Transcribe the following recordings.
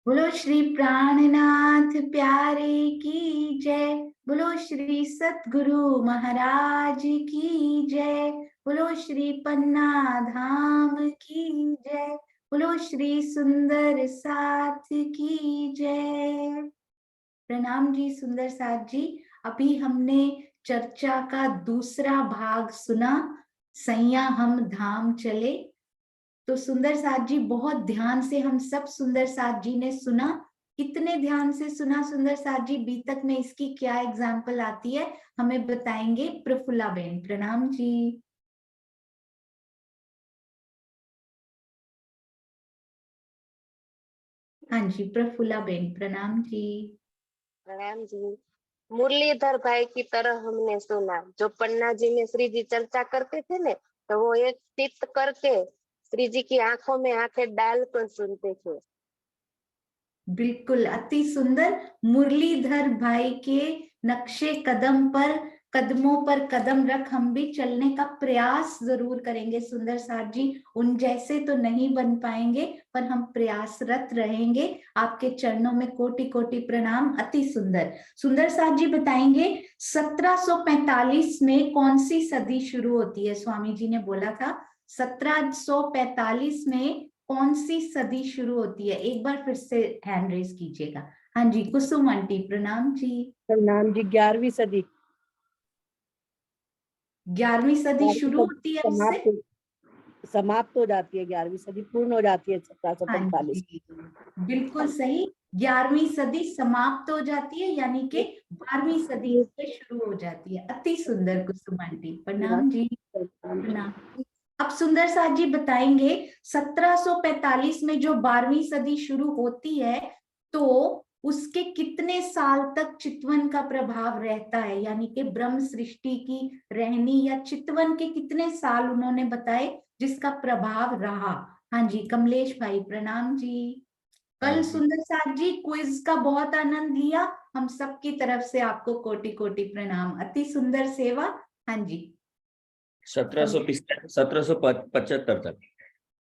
बोलो श्री प्राणनाथ प्यारे की जय। बोलो श्री सतगुरु महाराज की जय। बोलो श्री पन्ना धाम की जय। बोलो श्री सुंदर साथ की जय। प्रणाम जी सुंदर साथ जी। अभी हमने चर्चा का दूसरा भाग सुना, सैया हम धाम चले। तो सुंदर साथ जी बहुत ध्यान से हम सब सुंदर साथ जी ने सुना। कितने ध्यान से सुना सुंदर साथ जी? बीतक में इसकी क्या एग्जाम्पल आती है हमें बताएंगे प्रफुल्ला बेन। प्रणाम जी। हाँ जी प्रफुल्ला बेन प्रणाम जी। प्रणाम जी। मुरलीधर भाई की तरह हमने सुना। जो पन्ना जी में श्री जी चर्चा करते थे ने, तो वो एक चित्त करके श्री जी की आंखों में आंखें डाल कर सुनते थे। बिल्कुल अति सुंदर। मुरलीधर भाई के नक्शे कदम पर, कदमों पर कदम रख हम भी चलने का प्रयास जरूर करेंगे सुंदर साथ जी। उन जैसे तो नहीं बन पाएंगे पर हम प्रयासरत रहेंगे। आपके चरणों में कोटि कोटि प्रणाम। अति सुंदर। सुंदर साथ जी बताएंगे 1745 में कौन सी सदी शुरू होती है? स्वामी जी ने बोला था 1745 में कौन सी सदी शुरू होती है? एक बार फिर से हैंड रेज कीजिएगा। हाँ जी कुसुम आंटी प्रणाम जी। प्रणाम जी। 11वीं सदी। 11वीं सदी शुरू होती है उससे? समाप्त हो जाती है। 11वीं सदी पूर्ण हो जाती है हाँ 1745। जी बिल्कुल सही। 11वीं सदी समाप्त हो जाती है यानी कि 12वीं सदी से शुरू हो जाती है। अति सुंदर कुसुम आंटी प्रणाम जी। प्रणाम। अब सुंदर साथ जी बताएंगे 1745 में जो 12वीं सदी शुरू होती है तो उसके कितने साल तक चितवन का प्रभाव रहता है, यानी कि ब्रह्म सृष्टि की रहनी या चितवन के कितने साल उन्होंने बताए जिसका प्रभाव रहा? हाँ जी कमलेश भाई प्रणाम जी। कल सुंदर साथ जी क्विज का बहुत आनंद लिया। हम सब की तरफ से आपको कोटि कोटि प्रणाम। अति सुंदर सेवा। हाँ जी 1775 तक।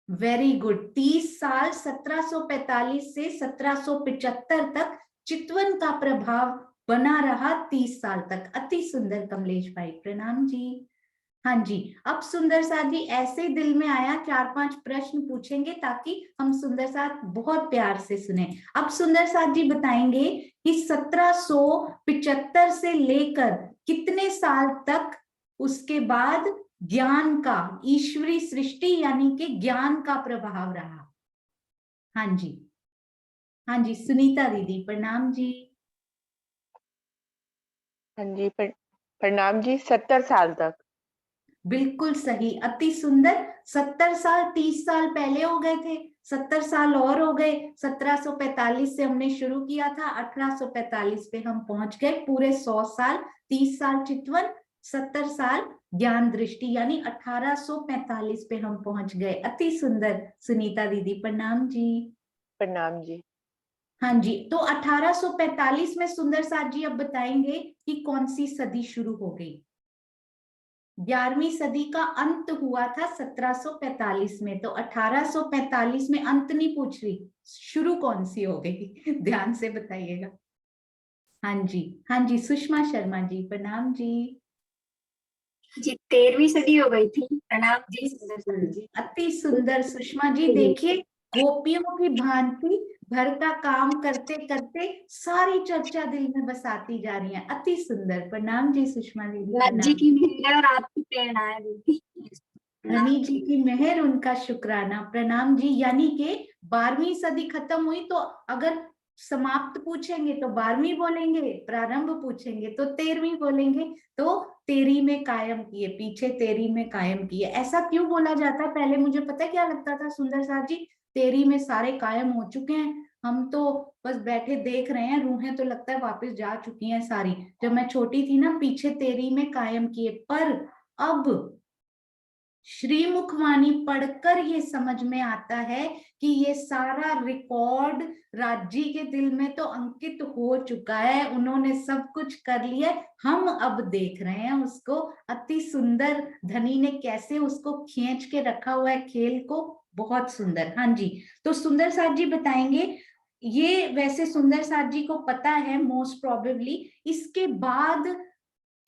Very good. 30 साल 1745 से 1775 तक चितवन का प्रभाव बना रहा। 30 साल तक। अति सुंदर कमलेश भाई प्रणाम जी। हाँ जी अब सुंदर साथ जी ऐसे दिल में आया 4-5 प्रश्न पूछेंगे ताकि हम सुंदर साथ बहुत प्यार से सुने। अब सुंदर साथ जी बताएंगे कि 1775 से लेकर कितने साल तक उसके बाद ज्ञान का, ईश्वरी सृष्टि यानी कि ज्ञान का प्रभाव रहा? हाँ जी। हाँ जी सुनीता दीदी प्रणाम जी। हाँ जी प्रणाम जी। 70 साल तक। बिल्कुल सही। अति सुंदर। 70 साल। 30 साल पहले हो गए थे, 70 साल और हो गए। 1745 से हमने शुरू किया था, 1845 पे हम पहुंच गए। पूरे 100 साल। 30 साल चितवन, 70 साल ज्ञान दृष्टि यानी 1845 पे हम पहुंच गए। अति सुंदर सुनीता दीदी प्रणाम जी। प्रणाम जी। हाँ जी तो 1845 में सुंदर साथ जी अब बताएंगे कि कौन सी सदी शुरू हो गई। 11वीं सदी का अंत हुआ था 1745 में, तो 1845 में अंत नहीं पूछ रही, शुरू कौन सी हो गई? ध्यान से बताइएगा। हाँ जी। हाँ जी सुषमा शर्मा जी प्रणाम जी। जी 13वीं सदी हो गई थी। प्रणाम जी सुंदर जी। अति सुंदर सुषमा जी। देखिए गोपियों की भांति घर का काम करते करते सारी चर्चा दिल में बसाती जा रही है। अति सुंदर। प्रणाम जी सुषमा दीदी नाथ जी प्रणाम। की मेहर और आपकी प्रेरणा है दीदी। धनी जी की मेहर उनका शुक्राना। प्रणाम जी। यानी कि 12वीं सदी खत्म हुई तो अगर समाप्त पूछेंगे तो 12वीं बोलेंगे, प्रारंभ पूछेंगे तो 13वीं बोलेंगे। तो 13 में कायम किए, पीछे 13 में कायम किए। ऐसा क्यों बोला जाता है? पहले मुझे पता है क्या लगता था सुंदर साथ जी, 13 में सारे कायम हो चुके हैं, हम तो बस बैठे देख रहे हैं, रूहें तो लगता है वापस जा चुकी हैं सारी। जब मैं छोटी थी ना, पीछे 13 में कायम किए। पर अब श्रीमुखवाणी पढ़कर ये समझ में आता है कि ये सारा रिकॉर्ड राज्य के दिल में तो अंकित हो चुका है, उन्होंने सब कुछ कर लिया, हम अब देख रहे हैं उसको। अति सुंदर धनी ने कैसे उसको खींच के रखा हुआ है खेल को, बहुत सुंदर। हाँ जी तो सुंदर साथ जी बताएंगे ये वैसे सुंदर साथ जी को पता है मोस्ट प्रोबेबली। इसके बाद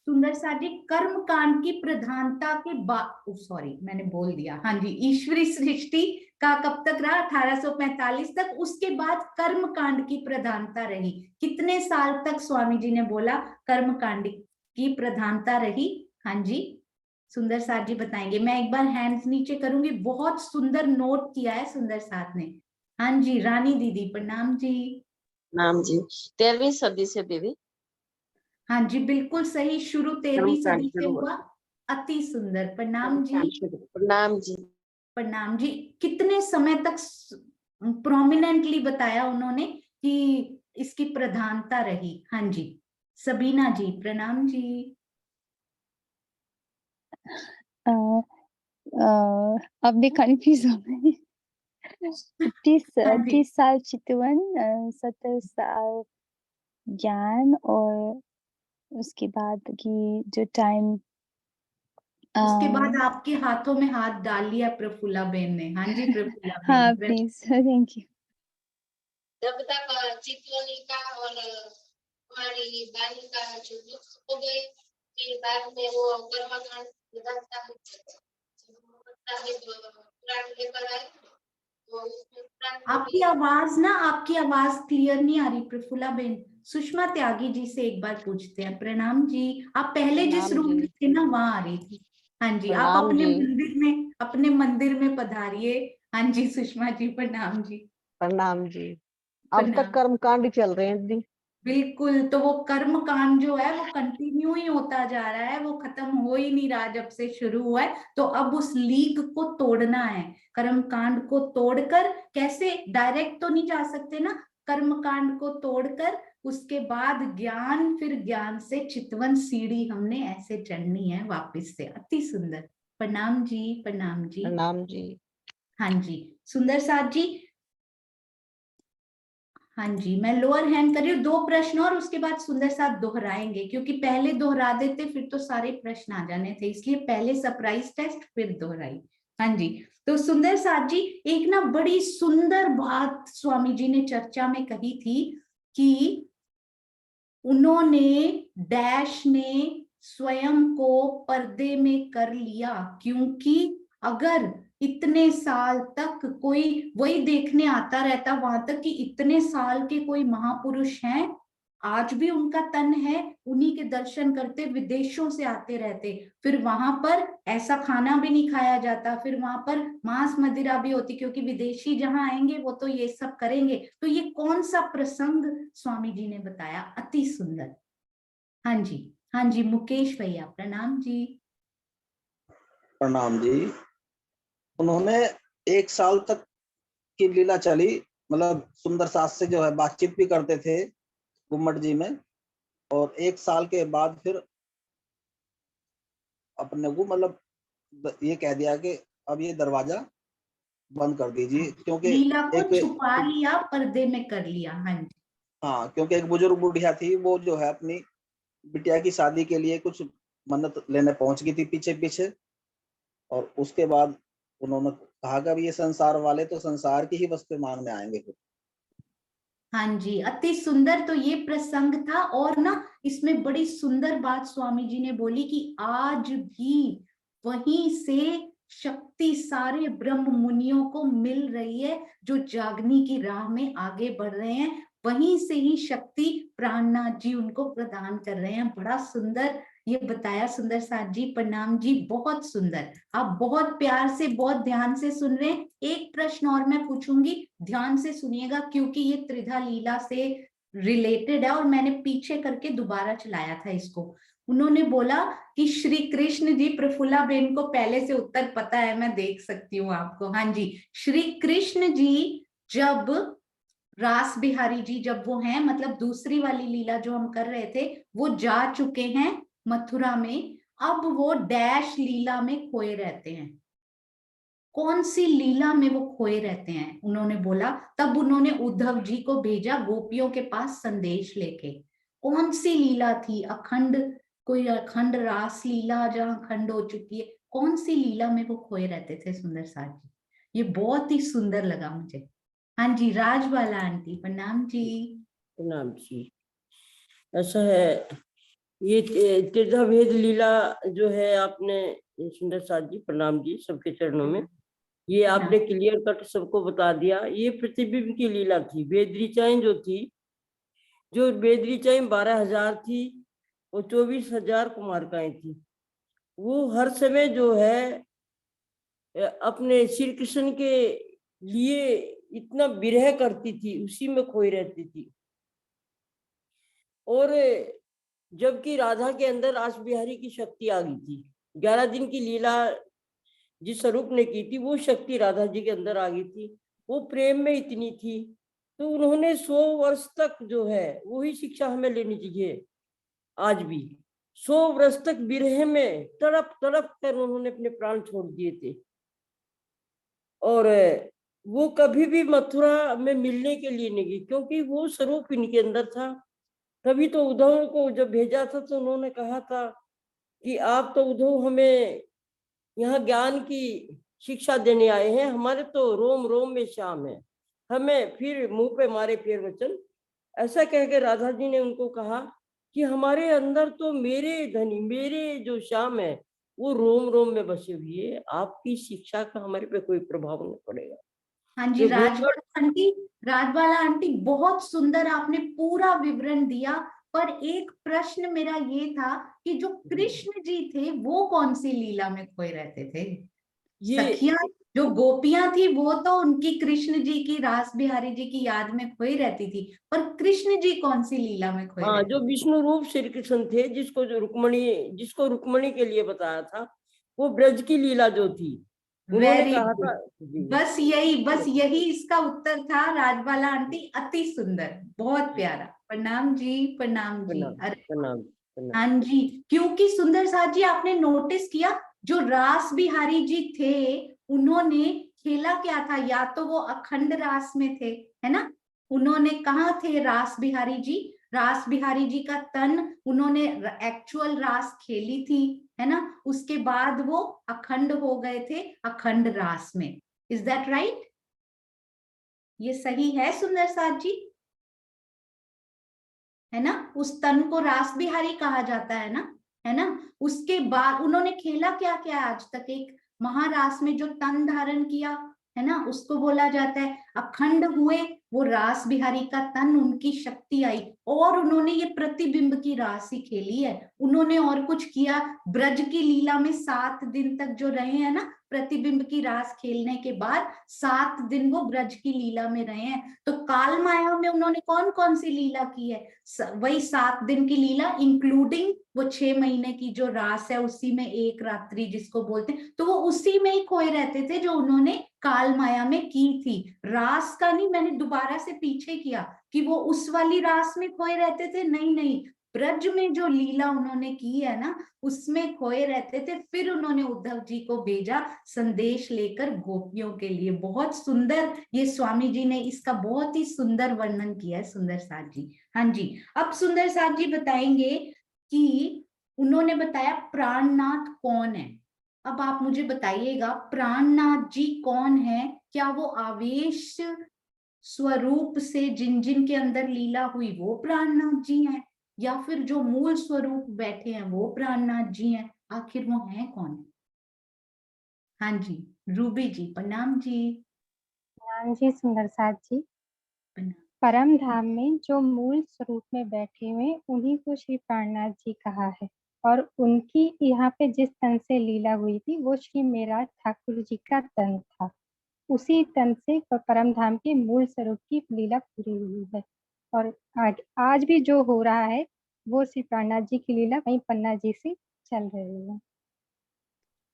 सुंदर साथ जी कर्म कांड की प्रधानता के बाद, सॉरी मैंने बोल दिया, हाँ जी, ईश्वरी सृष्टि का कब तक रहा, 1845 तक। उसके बाद कर्म कांड की प्रधानता रही। कितने साल तक स्वामी जी ने बोला कर्म कांड की प्रधानता रही? हाँ जी, सुंदर साथ जी बताएंगे। मैं एक बार हैंड्स नीचे करूंगी। बहुत सुंदर नोट किया है सुंदर साथ ने। हाँ जी, रानी दीदी प्रणाम जी। नाम जी 13वीं सदी से देवी। हाँ जी, बिल्कुल सही, शुरू 13वीं सदी से हुआ। अति सुंदर, प्रणाम जी। प्रणाम जी। प्रणाम जी। कितने समय तक प्रोमिनेंटली बताया उन्होंने कि इसकी प्रधानता रही? हाँ जी, सबीना जी प्रणाम जी। अब भी कंफ्यूज हो गई। 30 हाँ जी, 30 साल चितवन, 70 साल ज्ञान, और उसके बाद की जो टाइम, उसके बाद आपके हाथों में हाथ डाल लिया प्रफुल्ला बेन ने। हाँ जी, प्रफुल्ला हाँ बेन। Please, thank you. जब तक चितौनी का और हमारी बानी का जो लुप्त हो गए, फिर बाद में वो कर्मकांड विधानता पुराण लेकर आए। तो उसमें पुराण में आपकी भी आवाज ना, आपकी आवाज क्लियर नहीं आ रही प्रफुल्ला बेन। सुषमा त्यागी जी से एक बार पूछते हैं। प्रणाम जी। आप पहले जिस प्रणाम रूम जी। में थे ना, वहां आ रही थी। हाँ जी, आप प्रणाम जी। अपने मंदिर में पधारिए। हाँ जी सुषमा जी प्रणाम जी। प्रणाम जी। अब तक प्रणाम। कर्म कांड ही चल रहे हैं दी। बिल्कुल, तो वो कर्म कांड जो है वो कंटिन्यू ही होता जा रहा है, वो खत्म हो ही नहीं रहा जब से शुरू हुआ है। तो अब उस लीक को तोड़ना है। कर्म कांड को तोड़कर, कैसे, डायरेक्ट तो नहीं जा सकते ना, कर्म कांड को तोड़कर उसके बाद ज्ञान, फिर ज्ञान से चितवन सीढ़ी हमने ऐसे चढ़नी है वापस से। अति सुंदर। प्रणाम जी, प्रणाम जी। प्रणाम जी। हाँ जी, सुंदर साथ जी। हाँ जी, मैं लोअर हैंड कर रही हूँ। 2 प्रश्न और उसके बाद सुंदर साथ दोहराएंगे, क्योंकि पहले दोहरा देते फिर तो सारे प्रश्न आ जाने थे, इसलिए पहले सरप्राइज टेस्ट फिर दोहराई। हाँ जी, तो सुंदर साथ जी, एक ना बड़ी सुंदर बात स्वामी जी ने चर्चा में कही थी कि उन्होंने, डैश ने स्वयं को पर्दे में कर लिया, क्योंकि अगर इतने साल तक कोई वही देखने आता रहता वहां तक कि इतने साल के कोई महापुरुष हैं, आज भी उनका तन है, उन्हीं के दर्शन करते विदेशों से आते रहते, फिर वहां पर ऐसा खाना भी नहीं खाया जाता, फिर वहां पर मांस मदिरा भी होती, क्योंकि विदेशी जहां आएंगे वो तो ये सब करेंगे। तो ये कौन सा प्रसंग स्वामी जी ने बताया? अति सुंदर। हाँ जी, हाँ जी, मुकेश भैया प्रणाम जी। प्रणाम जी। उन्होंने 1 साल तक की लीला चली, मतलब सुंदर सास से जो है बातचीत भी करते थे गुम्मट जी में, और 1 साल के बाद फिर अपने को मतलब ये कह दिया कि अब ये दरवाजा बंद कर दीजिए, क्योंकि लीला को एक, छुपा लिया, पर्दे में कर लिया। हाँ जी, हाँ, क्योंकि एक बुजुर्ग बुढ़िया थी, वो जो है अपनी बिटिया की शादी के लिए कुछ मन्नत लेने पहुंच गई थी पीछे पीछे, और उसके बाद उन्होंने कहा कि अब ये संसार वाले तो संसार की ही वस्तु मांगने आएंगे फिर। हाँ जी, अति सुंदर। तो ये प्रसंग था। और ना, इसमें बड़ी सुंदर बात स्वामी जी ने बोली कि आज भी वहीं से शक्ति सारे ब्रह्म मुनियों को मिल रही है, जो जागने की राह में आगे बढ़ रहे हैं, वहीं से ही शक्ति प्राणनाथ जी उनको प्रदान कर रहे हैं। बड़ा सुंदर ये बताया सुंदर साथ जी। प्रणाम जी, बहुत सुंदर। आप बहुत प्यार से, बहुत ध्यान से सुन रहे हैं। एक प्रश्न और मैं पूछूंगी, ध्यान से सुनिएगा, क्योंकि ये त्रिधा लीला से रिलेटेड है और मैंने पीछे करके दोबारा चलाया था इसको। उन्होंने बोला कि श्री कृष्ण जी, प्रफुल्ला बेन को पहले से उत्तर पता है, मैं देख सकती हूँ आपको। हाँ जी, श्री कृष्ण जी जब रास बिहारी जी जब वो हैं, मतलब दूसरी वाली लीला जो हम कर रहे थे, वो जा चुके हैं मथुरा में, अब वो डैश लीला में खोए रहते हैं। कौन सी लीला में वो खोए रहते हैं? उन्होंने बोला, तब उन्होंने उद्धव जी को भेजा गोपियों के पास संदेश लेके। कौन सी लीला थी? अखंड, कोई अखंड रास लीला जहां खंड हो चुकी है, कौन सी लीला में वो खोए रहते थे सुंदर साथ जी? ये बहुत ही सुंदर लगा मुझे। हाँ जी, राजबाला आंटी, प्रणाम जी। प्रणाम जी। ऐसा है, ये त्रिधा भेद लीला जो है, आपने सुंदर साथ जी, प्रणाम जी सबके चरणों में, ये आपने क्लियर कट सबको बता दिया। ये प्रतिबिंब की लीला थी। वेद ऋचाएं जो थी, जो वेद ऋचाएं 12,000 थी, वो 24,000 कुमारिकाएं थी। वो हर समय जो है अपने श्री कृष्ण के लिए इतना विरह करती थी, उसी में खोई रहती थी। और जबकि राधा के अंदर रास बिहारी की शक्ति आ गई थी। 11 दिन की लीला जिस स्वरूप ने की थी, वो शक्ति राधा जी के अंदर आ गई थी। वो प्रेम में इतनी थी, तो उन्होंने 100 वर्ष तक जो है वही शिक्षा हमें लेनी चाहिए। आज भी 100 वर्ष तक विरह में तड़प तड़प कर उन्होंने अपने प्राण छोड़ दिए थे। और वो कभी भी मथुरा में मिलने के लिए नहीं गई, क्योंकि वो स्वरूप इनके अंदर था। तभी तो उद्धव को जब भेजा था, तो उन्होंने कहा था कि आप तो उद्धव हमें यहाँ ज्ञान की शिक्षा देने आए हैं, हमारे तो रोम रोम में श्याम है, हमें फिर मुंह पे मारे फिर वचन। ऐसा कह के राधा जी ने उनको कहा कि हमारे अंदर तो मेरे धनी, मेरे जो श्याम है, वो रोम रोम में बसे हुए, आपकी शिक्षा का हमारे पे कोई प्रभाव नहीं पड़ेगा। हाँ जी, राजबाला आंटी बहुत सुंदर आपने पूरा विवरण दिया। पर एक प्रश्न मेरा ये था कि जो कृष्ण जी थे वो कौन सी लीला में खोए रहते थे? सखियां जो गोपियां थी वो तो उनकी कृष्ण जी की, रास बिहारी जी की याद में खोई रहती थी, पर कृष्ण जी कौन सी लीला में खोए रहते जो थे? विष्णु रूप श्री कृष्ण थे, जिसको रुक्मणी के लिए बताया था, वो ब्रज की लीला जो थी, उन्होंने कहा था। बस यही इसका उत्तर था राजबाला आंटी। अति सुंदर, बहुत प्यारा। प्रणाम जी, प्रणाम जी। प्रणाम। हाँ जी, क्योंकि सुंदर साथ जी आपने नोटिस किया, जो रास बिहारी जी थे उन्होंने खेला क्या था? या तो वो अखंड रास में थे, है ना? उन्होंने कहा थे रास बिहारी जी, रास बिहारी जी का तन उन्होंने एक्चुअल रास खेली थी, है ना? उसके बाद वो अखंड हो गए थे अखंड रास में। Is that right? ये सही है सुंदर साथ जी, है ना? उस तन को रास बिहारी कहा जाता है ना, है ना? उसके बाद उन्होंने खेला क्या क्या आज तक? एक महारास में जो तन धारण किया, है ना, उसको बोला जाता है अखंड हुए। वो रास बिहारी का तन, उनकी शक्ति आई और उन्होंने ये प्रतिबिंब की रास ही खेली है। उन्होंने और कुछ किया? ब्रज की लीला में 7 दिन तक जो रहे हैं ना, प्रतिबिंब की रास खेलने के बाद 7 दिन वो ब्रज की लीला में रहे हैं। तो काल माया में उन्होंने कौन कौन सी लीला की है? वही 7 दिन की लीला, इंक्लूडिंग वो 6 महीने की जो रास है, उसी में एक रात्रि जिसको बोलते हैं, तो वो उसी में ही खोए रहते थे जो उन्होंने काल माया में की थी। रास का नहीं, मैंने दोबारा से पीछे किया कि वो उस वाली रास में खोए रहते थे, नहीं नहीं, ब्रज में जो लीला उन्होंने की है ना, उसमें खोए रहते थे। फिर उन्होंने उद्धव जी को भेजा संदेश लेकर गोपियों के लिए। बहुत सुंदर, ये स्वामी जी ने इसका बहुत ही सुंदर वर्णन किया है सुंदर साथ जी। हाँ जी, अब सुंदर साथ जी बताएंगे कि उन्होंने बताया प्राणनाथ कौन है। अब आप मुझे बताइएगा प्राणनाथ जी कौन है? क्या वो आवेश स्वरूप से जिन जिन के अंदर लीला हुई वो प्राणनाथ जी हैं, या फिर जो मूल स्वरूप बैठे हैं वो प्राणनाथ जी हैं? आखिर वो हैं कौन? हाँ जी, रूबी जी, प्रणाम जी। प्रणाम जी सुंदर साथ जी। प्रणाम। परम धाम में जो मूल स्वरूप में बैठे हुए, उन्हीं को श्री प्राणनाथ जी कहा है। और उनकी यहाँ पे जिस तन से लीला हुई थी वो श्री मेराज ठाकुर जी का तन था। उसी तन से परम धाम के मूल स्वरूप की लीला पूरी हुई है। और आज भी जो हो रहा है वो श्री प्राणनाथ जी की लीला वहीं पन्ना जी से चल रही है।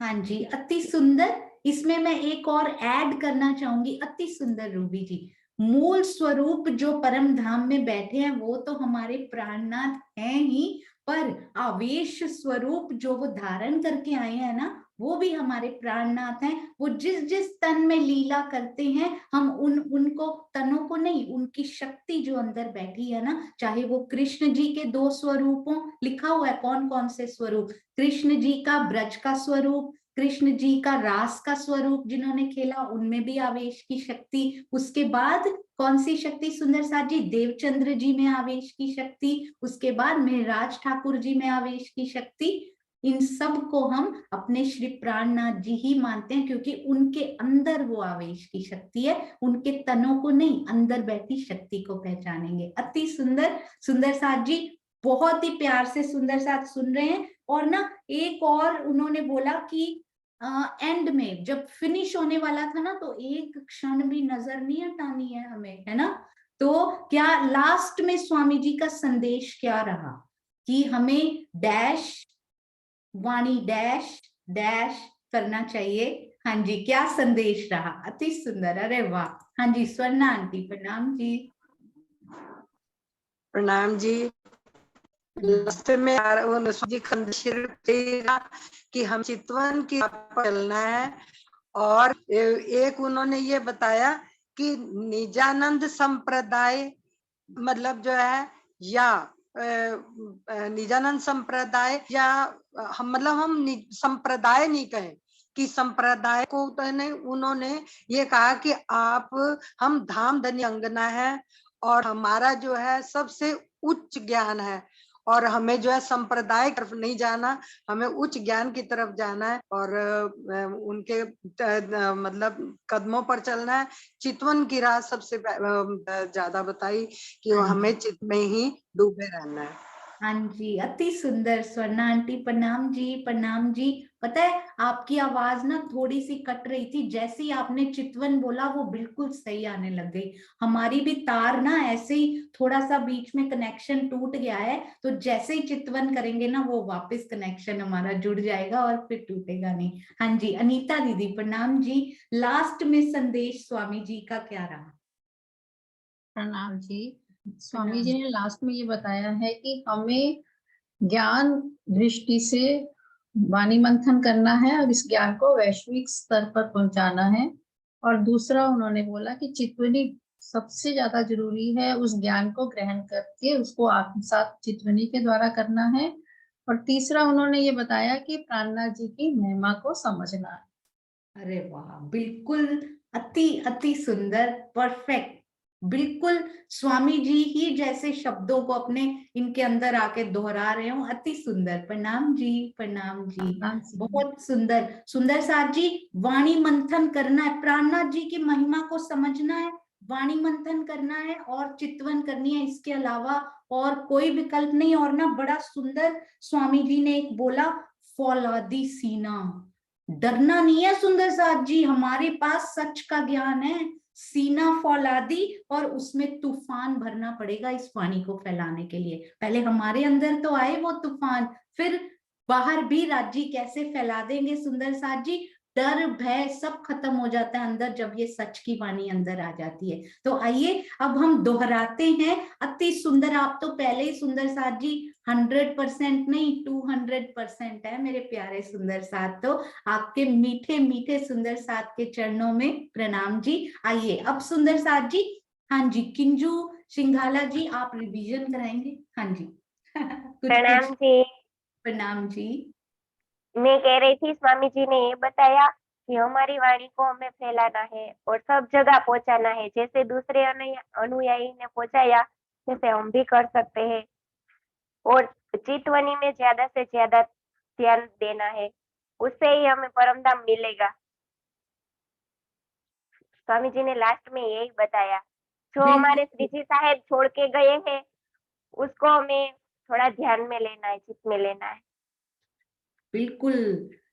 हाँ जी, अति सुंदर। इसमें मैं एक और ऐड करना चाहूंगी, अति सुंदर रूबी जी। मूल स्वरूप जो परम धाम में बैठे हैं वो तो हमारे प्राणनाथ हैं ही, पर आवेश स्वरूप जो वो धारण करके आए हैं ना, वो भी हमारे प्राणनाथ हैं। वो जिस जिस तन में लीला करते हैं, हम उनको तनों को नहीं, उनकी शक्ति जो अंदर बैठी है ना, चाहे वो कृष्ण जी के 2 स्वरूपों, लिखा हुआ है कौन कौन से स्वरूप, कृष्ण जी का ब्रज का स्वरूप, कृष्ण जी का रास का स्वरूप जिन्होंने खेला उनमें भी आवेश की शक्ति। उसके बाद कौन सी शक्ति सुंदर साथ जी? देवचंद्र जी में आवेश की शक्ति। उसके बाद मेहराज ठाकुर जी में आवेश की शक्ति। इन सब को हम अपने श्री प्राणनाथ जी ही मानते हैं, क्योंकि उनके अंदर वो आवेश की शक्ति है, उनके तनों को नहीं, अंदर बैठी शक्ति को पहचानेंगे। अति सुंदर सुंदर साथ जी, बहुत ही प्यार से सुंदर साथ सुन रहे हैं। और ना एक और उन्होंने बोला कि एंड में जब फिनिश होने वाला था ना, तो एक क्षण भी नजर नहीं हटानी है हमें, है ना। तो क्या लास्ट में स्वामी जी का संदेश क्या रहा कि हमें डैश वाणी डैश डैश करना चाहिए। हाँ जी, क्या संदेश रहा? अति सुंदर, अरे वाह। हाँ जी, स्वर्णा आंटी प्रणाम जी। प्रणाम जी। लास्ट में जी कि हम चितवन की पर चलना है, और एक उन्होंने ये बताया कि निजानंद संप्रदाय मतलब जो है, या निजानंद संप्रदाय, या हम मतलब हम संप्रदाय नहीं कहें कि संप्रदाय को तो नहीं, उन्होंने ये कहा कि हम धाम धनी अंगना है और हमारा जो है सबसे उच्च ज्ञान है, और हमें जो है संप्रदाय की तरफ नहीं जाना, हमें उच्च ज्ञान की तरफ जाना है, और उनके मतलब कदमों पर चलना है। चितवन की राह सबसे ज्यादा बताई कि हमें चित में ही डूबे रहना है। हाँ जी, अति सुंदर स्वर्णा आंटी प्रणाम जी। प्रणाम जी। पता है आपकी आवाज ना थोड़ी सी कट रही थी, जैसे ही आपने चितवन बोला वो बिल्कुल सही आने लग गई। हमारी भी तार ना ऐसे ही थोड़ा सा बीच में कनेक्शन टूट गया है, तो जैसे ही चितवन करेंगे ना वो वापस कनेक्शन हमारा जुड़ जाएगा और फिर टूटेगा नहीं। हाँ जी, अनीता दीदी प्रणाम जी। लास्ट में संदेश स्वामी जी का क्या रहा? प्रणाम जी। स्वामी जी ने लास्ट में ये बताया है कि हमें ज्ञान दृष्टि से वाणी मंथन करना है और इस ज्ञान को वैश्विक स्तर पर पहुंचाना है। और दूसरा उन्होंने बोला कि चितवनी सबसे ज्यादा जरूरी है, उस ज्ञान को ग्रहण करके उसको आत्मसात चितवनी के द्वारा करना है। और तीसरा उन्होंने ये बताया कि प्राणनाथ जी की महिमा को समझना है। अरे वाह, बिल्कुल अति अति सुंदर, परफेक्ट। बिल्कुल स्वामी जी ही जैसे शब्दों को अपने इनके अंदर आके दोहरा रहे हो। अति सुंदर, प्रणाम जी। प्रणाम जी, बहुत सुंदर। सुंदर साथ जी, वाणी मंथन करना है, प्राणनाथ जी की महिमा को समझना है, वाणी मंथन करना है और चितवन करनी है, इसके अलावा और कोई विकल्प नहीं। और ना बड़ा सुंदर स्वामी जी ने एक बोला, फौलादी सीना, डरना नहीं है सुंदर साथ जी, हमारे पास सच का ज्ञान है, सीना फौलादी, और उसमें तूफान भरना पड़ेगा इस वाणी को फैलाने के लिए। पहले हमारे अंदर तो आए वो तूफान, फिर बाहर भी राज्य कैसे फैला देंगे सुंदर साथ जी। डर भय सब खत्म हो जाता है अंदर जब ये सच की वाणी अंदर आ जाती है। तो आइए अब हम दोहराते हैं। अति सुंदर, आप तो पहले ही सुंदर साथ जी 100% नहीं 200% है मेरे प्यारे सुंदर साथ। तो आपके मीठे मीठे सुंदर साथ के चरणों में प्रणाम जी। आइए अब सुंदर साथ जी, हाँ जी, किंजू सिंघाला जी आप रिवीजन कराएंगे। हाँ जी प्रणाम जी। प्रणाम जी। मैं कह रही थी स्वामी जी ने ये बताया कि हमारी वाणी को हमें फैलाना है और सब जगह पहुंचाना है, जैसे दूसरे अनुयायी ने पहुंचाया जैसे हम भी कर सकते हैं, और चितवनी में ज्यादा से ज्यादा ध्यान देना है, उससे ही हमें परम धाम मिलेगा। स्वामी जी ने लास्ट में यही बताया, जो हमारे श्री जी साहेब छोड़ के गए हैं उसको हमें थोड़ा ध्यान में लेना है, चित में लेना है। बिल्कुल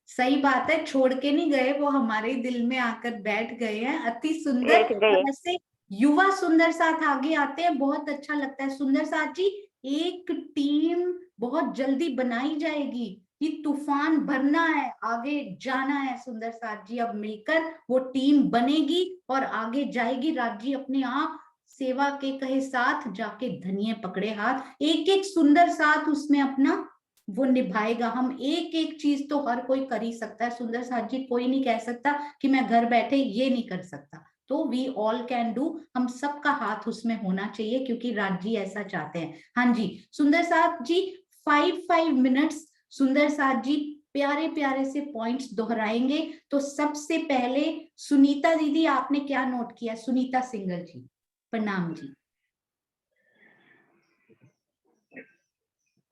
सही बात है, छोड़ के नहीं गए, वो हमारे दिल में आकर बैठ गए हैं। अति सुंदर। ऐसे युवा सुंदर साथ आगे आते हैं, बहुत अच्छा लगता है। सुंदर साथ जी, एक टीम बहुत जल्दी बनाई जाएगी कि तूफान भरना है, आगे जाना है। सुंदर साथ जी अब मिलकर वो टीम बनेगी और आगे जाएगी। राज्य अपने आप सेवा के कहे साथ जाके धनिये पकड़े हाथ, एक एक सुंदर साथ उसमें अपना वो निभाएगा। हम एक एक चीज तो हर कोई कर ही सकता है सुंदर साथ जी, कोई नहीं कह सकता कि मैं घर बैठे ये नहीं कर सकता। तो वी ऑल कैन डू, हम सबका हाथ उसमें होना चाहिए क्योंकि राज्य ऐसा चाहते हैं। हाँ जी सुंदर साथ जी, 5 मिनट्स सुंदर साथ जी प्यारे प्यारे से पॉइंट्स दोहराएंगे। तो सबसे पहले सुनीता दीदी, आपने क्या नोट किया? सुनीता सिंगल जी, प्रणाम जी।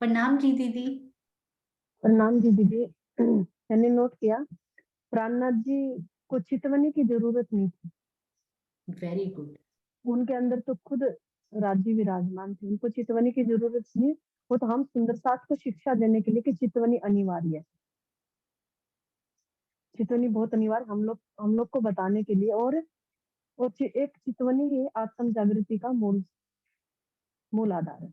प्रणाम जी दीदी। प्रणाम जी दीदी। मैंने नोट किया, प्राणनाथ जी को चितवनी की जरूरत नहीं थी। Very good. उनके अंदर तो खुद राज्य विराजमान थे, उनको चितवनी की जरूरत नहीं। वो तो हम सुंदर साथ को शिक्षा देने के लिए कि चितवनी अनिवार्य है, चितवनी बहुत अनिवार्य हम लोग को बताने के लिए। और एक चितवनी ही आत्म जागृति का मूल आधार है।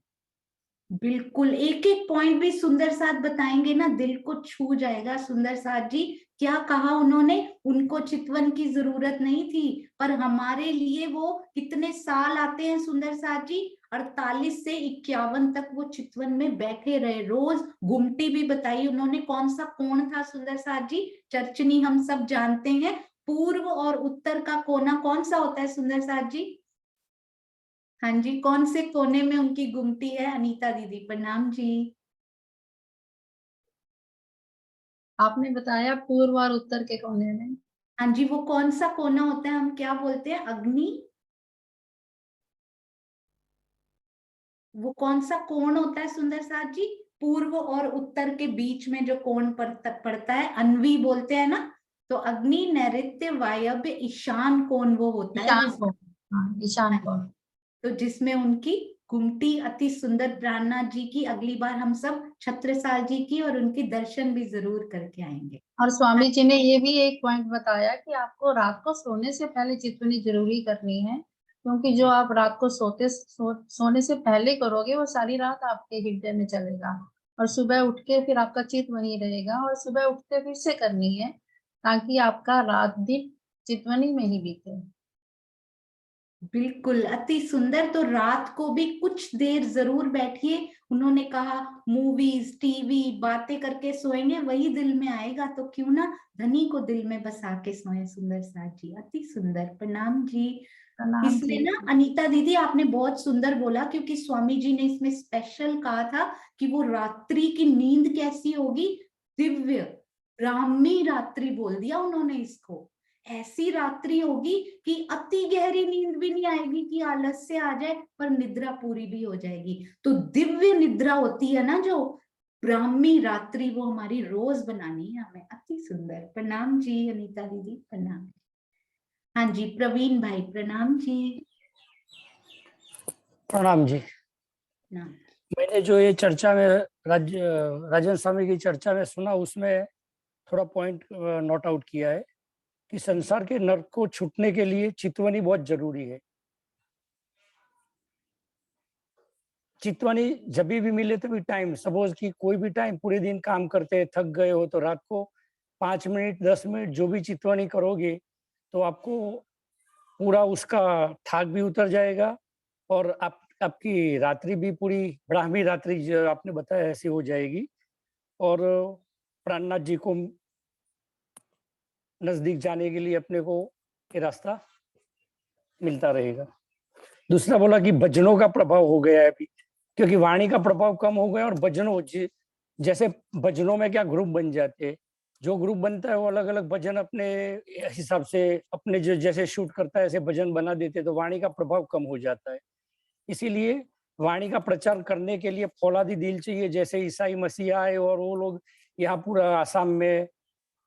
बिल्कुल, एक एक पॉइंट भी सुंदर साथ बताएंगे ना, दिल को छू जाएगा। सुंदर साथ जी क्या कहा उन्होंने? उनको चितवन की जरूरत नहीं थी, पर हमारे लिए वो कितने साल आते हैं सुंदर साथ जी, 48 से 51 तक वो चितवन में बैठे रहे। रोज गुमटी भी बताई उन्होंने। कौन सा कोण था सुंदर साथ जी? चरचनी हम सब जानते हैं। पूर्व और उत्तर का कोना कौन सा होता है सुंदर साथ जी? हाँ जी, कौन से कोने में उनकी गुमटी है? अनीता दीदी, प्रणाम जी। आपने बताया पूर्व और उत्तर के कोने में। हाँ जी, वो कौन सा कोना होता है? हम क्या बोलते हैं? अग्नि। वो कौन सा कोण होता है सुंदर साथ जी? पूर्व और उत्तर के बीच में जो कोण पड़ता है, अनवी बोलते हैं ना। तो अग्नि, नैऋत्य, वायव्य, ईशान कोण वो होता है ईशान कोण। हाँ, ईशान कोण। तो जिसमें उनकी गुमटी अति सुंदर। प्राणनाथ जी की अगली बार हम सब छत्रसाल जी की और उनके दर्शन भी जरूर करके आएंगे। और स्वामी जी ने ये भी एक पॉइंट बताया कि आपको रात को सोने से पहले चितवनी जरूरी करनी है, क्योंकि जो आप रात को सोने से पहले करोगे वो सारी रात आपके हृदय में चलेगा, और सुबह उठ के फिर आपका चित वहीं रहेगा, और सुबह उठते फिर से करनी है, ताकि आपका रात दिन चितवनी में ही बीते। बिल्कुल, अति सुंदर। तो रात को भी कुछ देर जरूर बैठिए। उन्होंने कहा मूवीज, टीवी, बातें करके सोएंगे वही दिल में आएगा, तो क्यों ना धनी को दिल में बसा के सोए। सुंदर साथ जी, अति सुंदर, प्रणाम जी। प्रणाम इसमें जी। ना अनीता दीदी आपने बहुत सुंदर बोला, क्योंकि स्वामी जी ने इसमें स्पेशल कहा था कि वो रात्रि की नींद कैसी होगी? दिव्य ब्राह्मी रात्रि बोल दिया उन्होंने इसको। ऐसी रात्रि होगी कि अति गहरी नींद भी नहीं आएगी कि आलस से आ जाए, पर निद्रा पूरी भी हो जाएगी। तो दिव्य निद्रा होती है ना जो ब्राह्मी रात्रि, वो हमारी रोज बनानी है हमें। अति सुंदर, प्रणाम जी अनीता दीदी, प्रणाम। हाँ जी, प्रवीण भाई, प्रणाम जी। प्रणाम जी। प्रणाम। मैंने जो ये चर्चा में राजन स्वामी की चर्चा में सुना, उसमें थोड़ा पॉइंट नोट आउट किया है कि संसार के नर्क को छूटने के लिए चितवनी बहुत जरूरी है। चितवनी जब भी मिले तभी टाइम, सपोज कि कोई भी टाइम, पूरे दिन काम करते थक गए हो तो रात को 5 मिनट 10 मिनट जो भी चितवनी करोगे तो आपको पूरा उसका थाक भी उतर जाएगा, और आपकी रात्रि भी पूरी ब्राह्मी रात्रि जो आपने बताया ऐसी हो जाएगी, और प्राणनाथ जी को नजदीक जाने के लिए अपने को ये रास्ता मिलता रहेगा। दूसरा बोला कि भजनों का प्रभाव हो गया है अभी, क्योंकि वाणी का प्रभाव कम हो गया, और भजनों जैसे भजनों में क्या ग्रुप बन जाते हैं, जो ग्रुप बनता है वो अलग अलग भजन अपने हिसाब से अपने जो जैसे शूट करता है ऐसे भजन बना देते हैं, तो वाणी का प्रभाव कम हो जाता है। इसीलिए वाणी का प्रचार करने के लिए फौलादी दिल चाहिए। जैसे ईसाई मसीह आए और वो लोग यहाँ पूरा आसाम में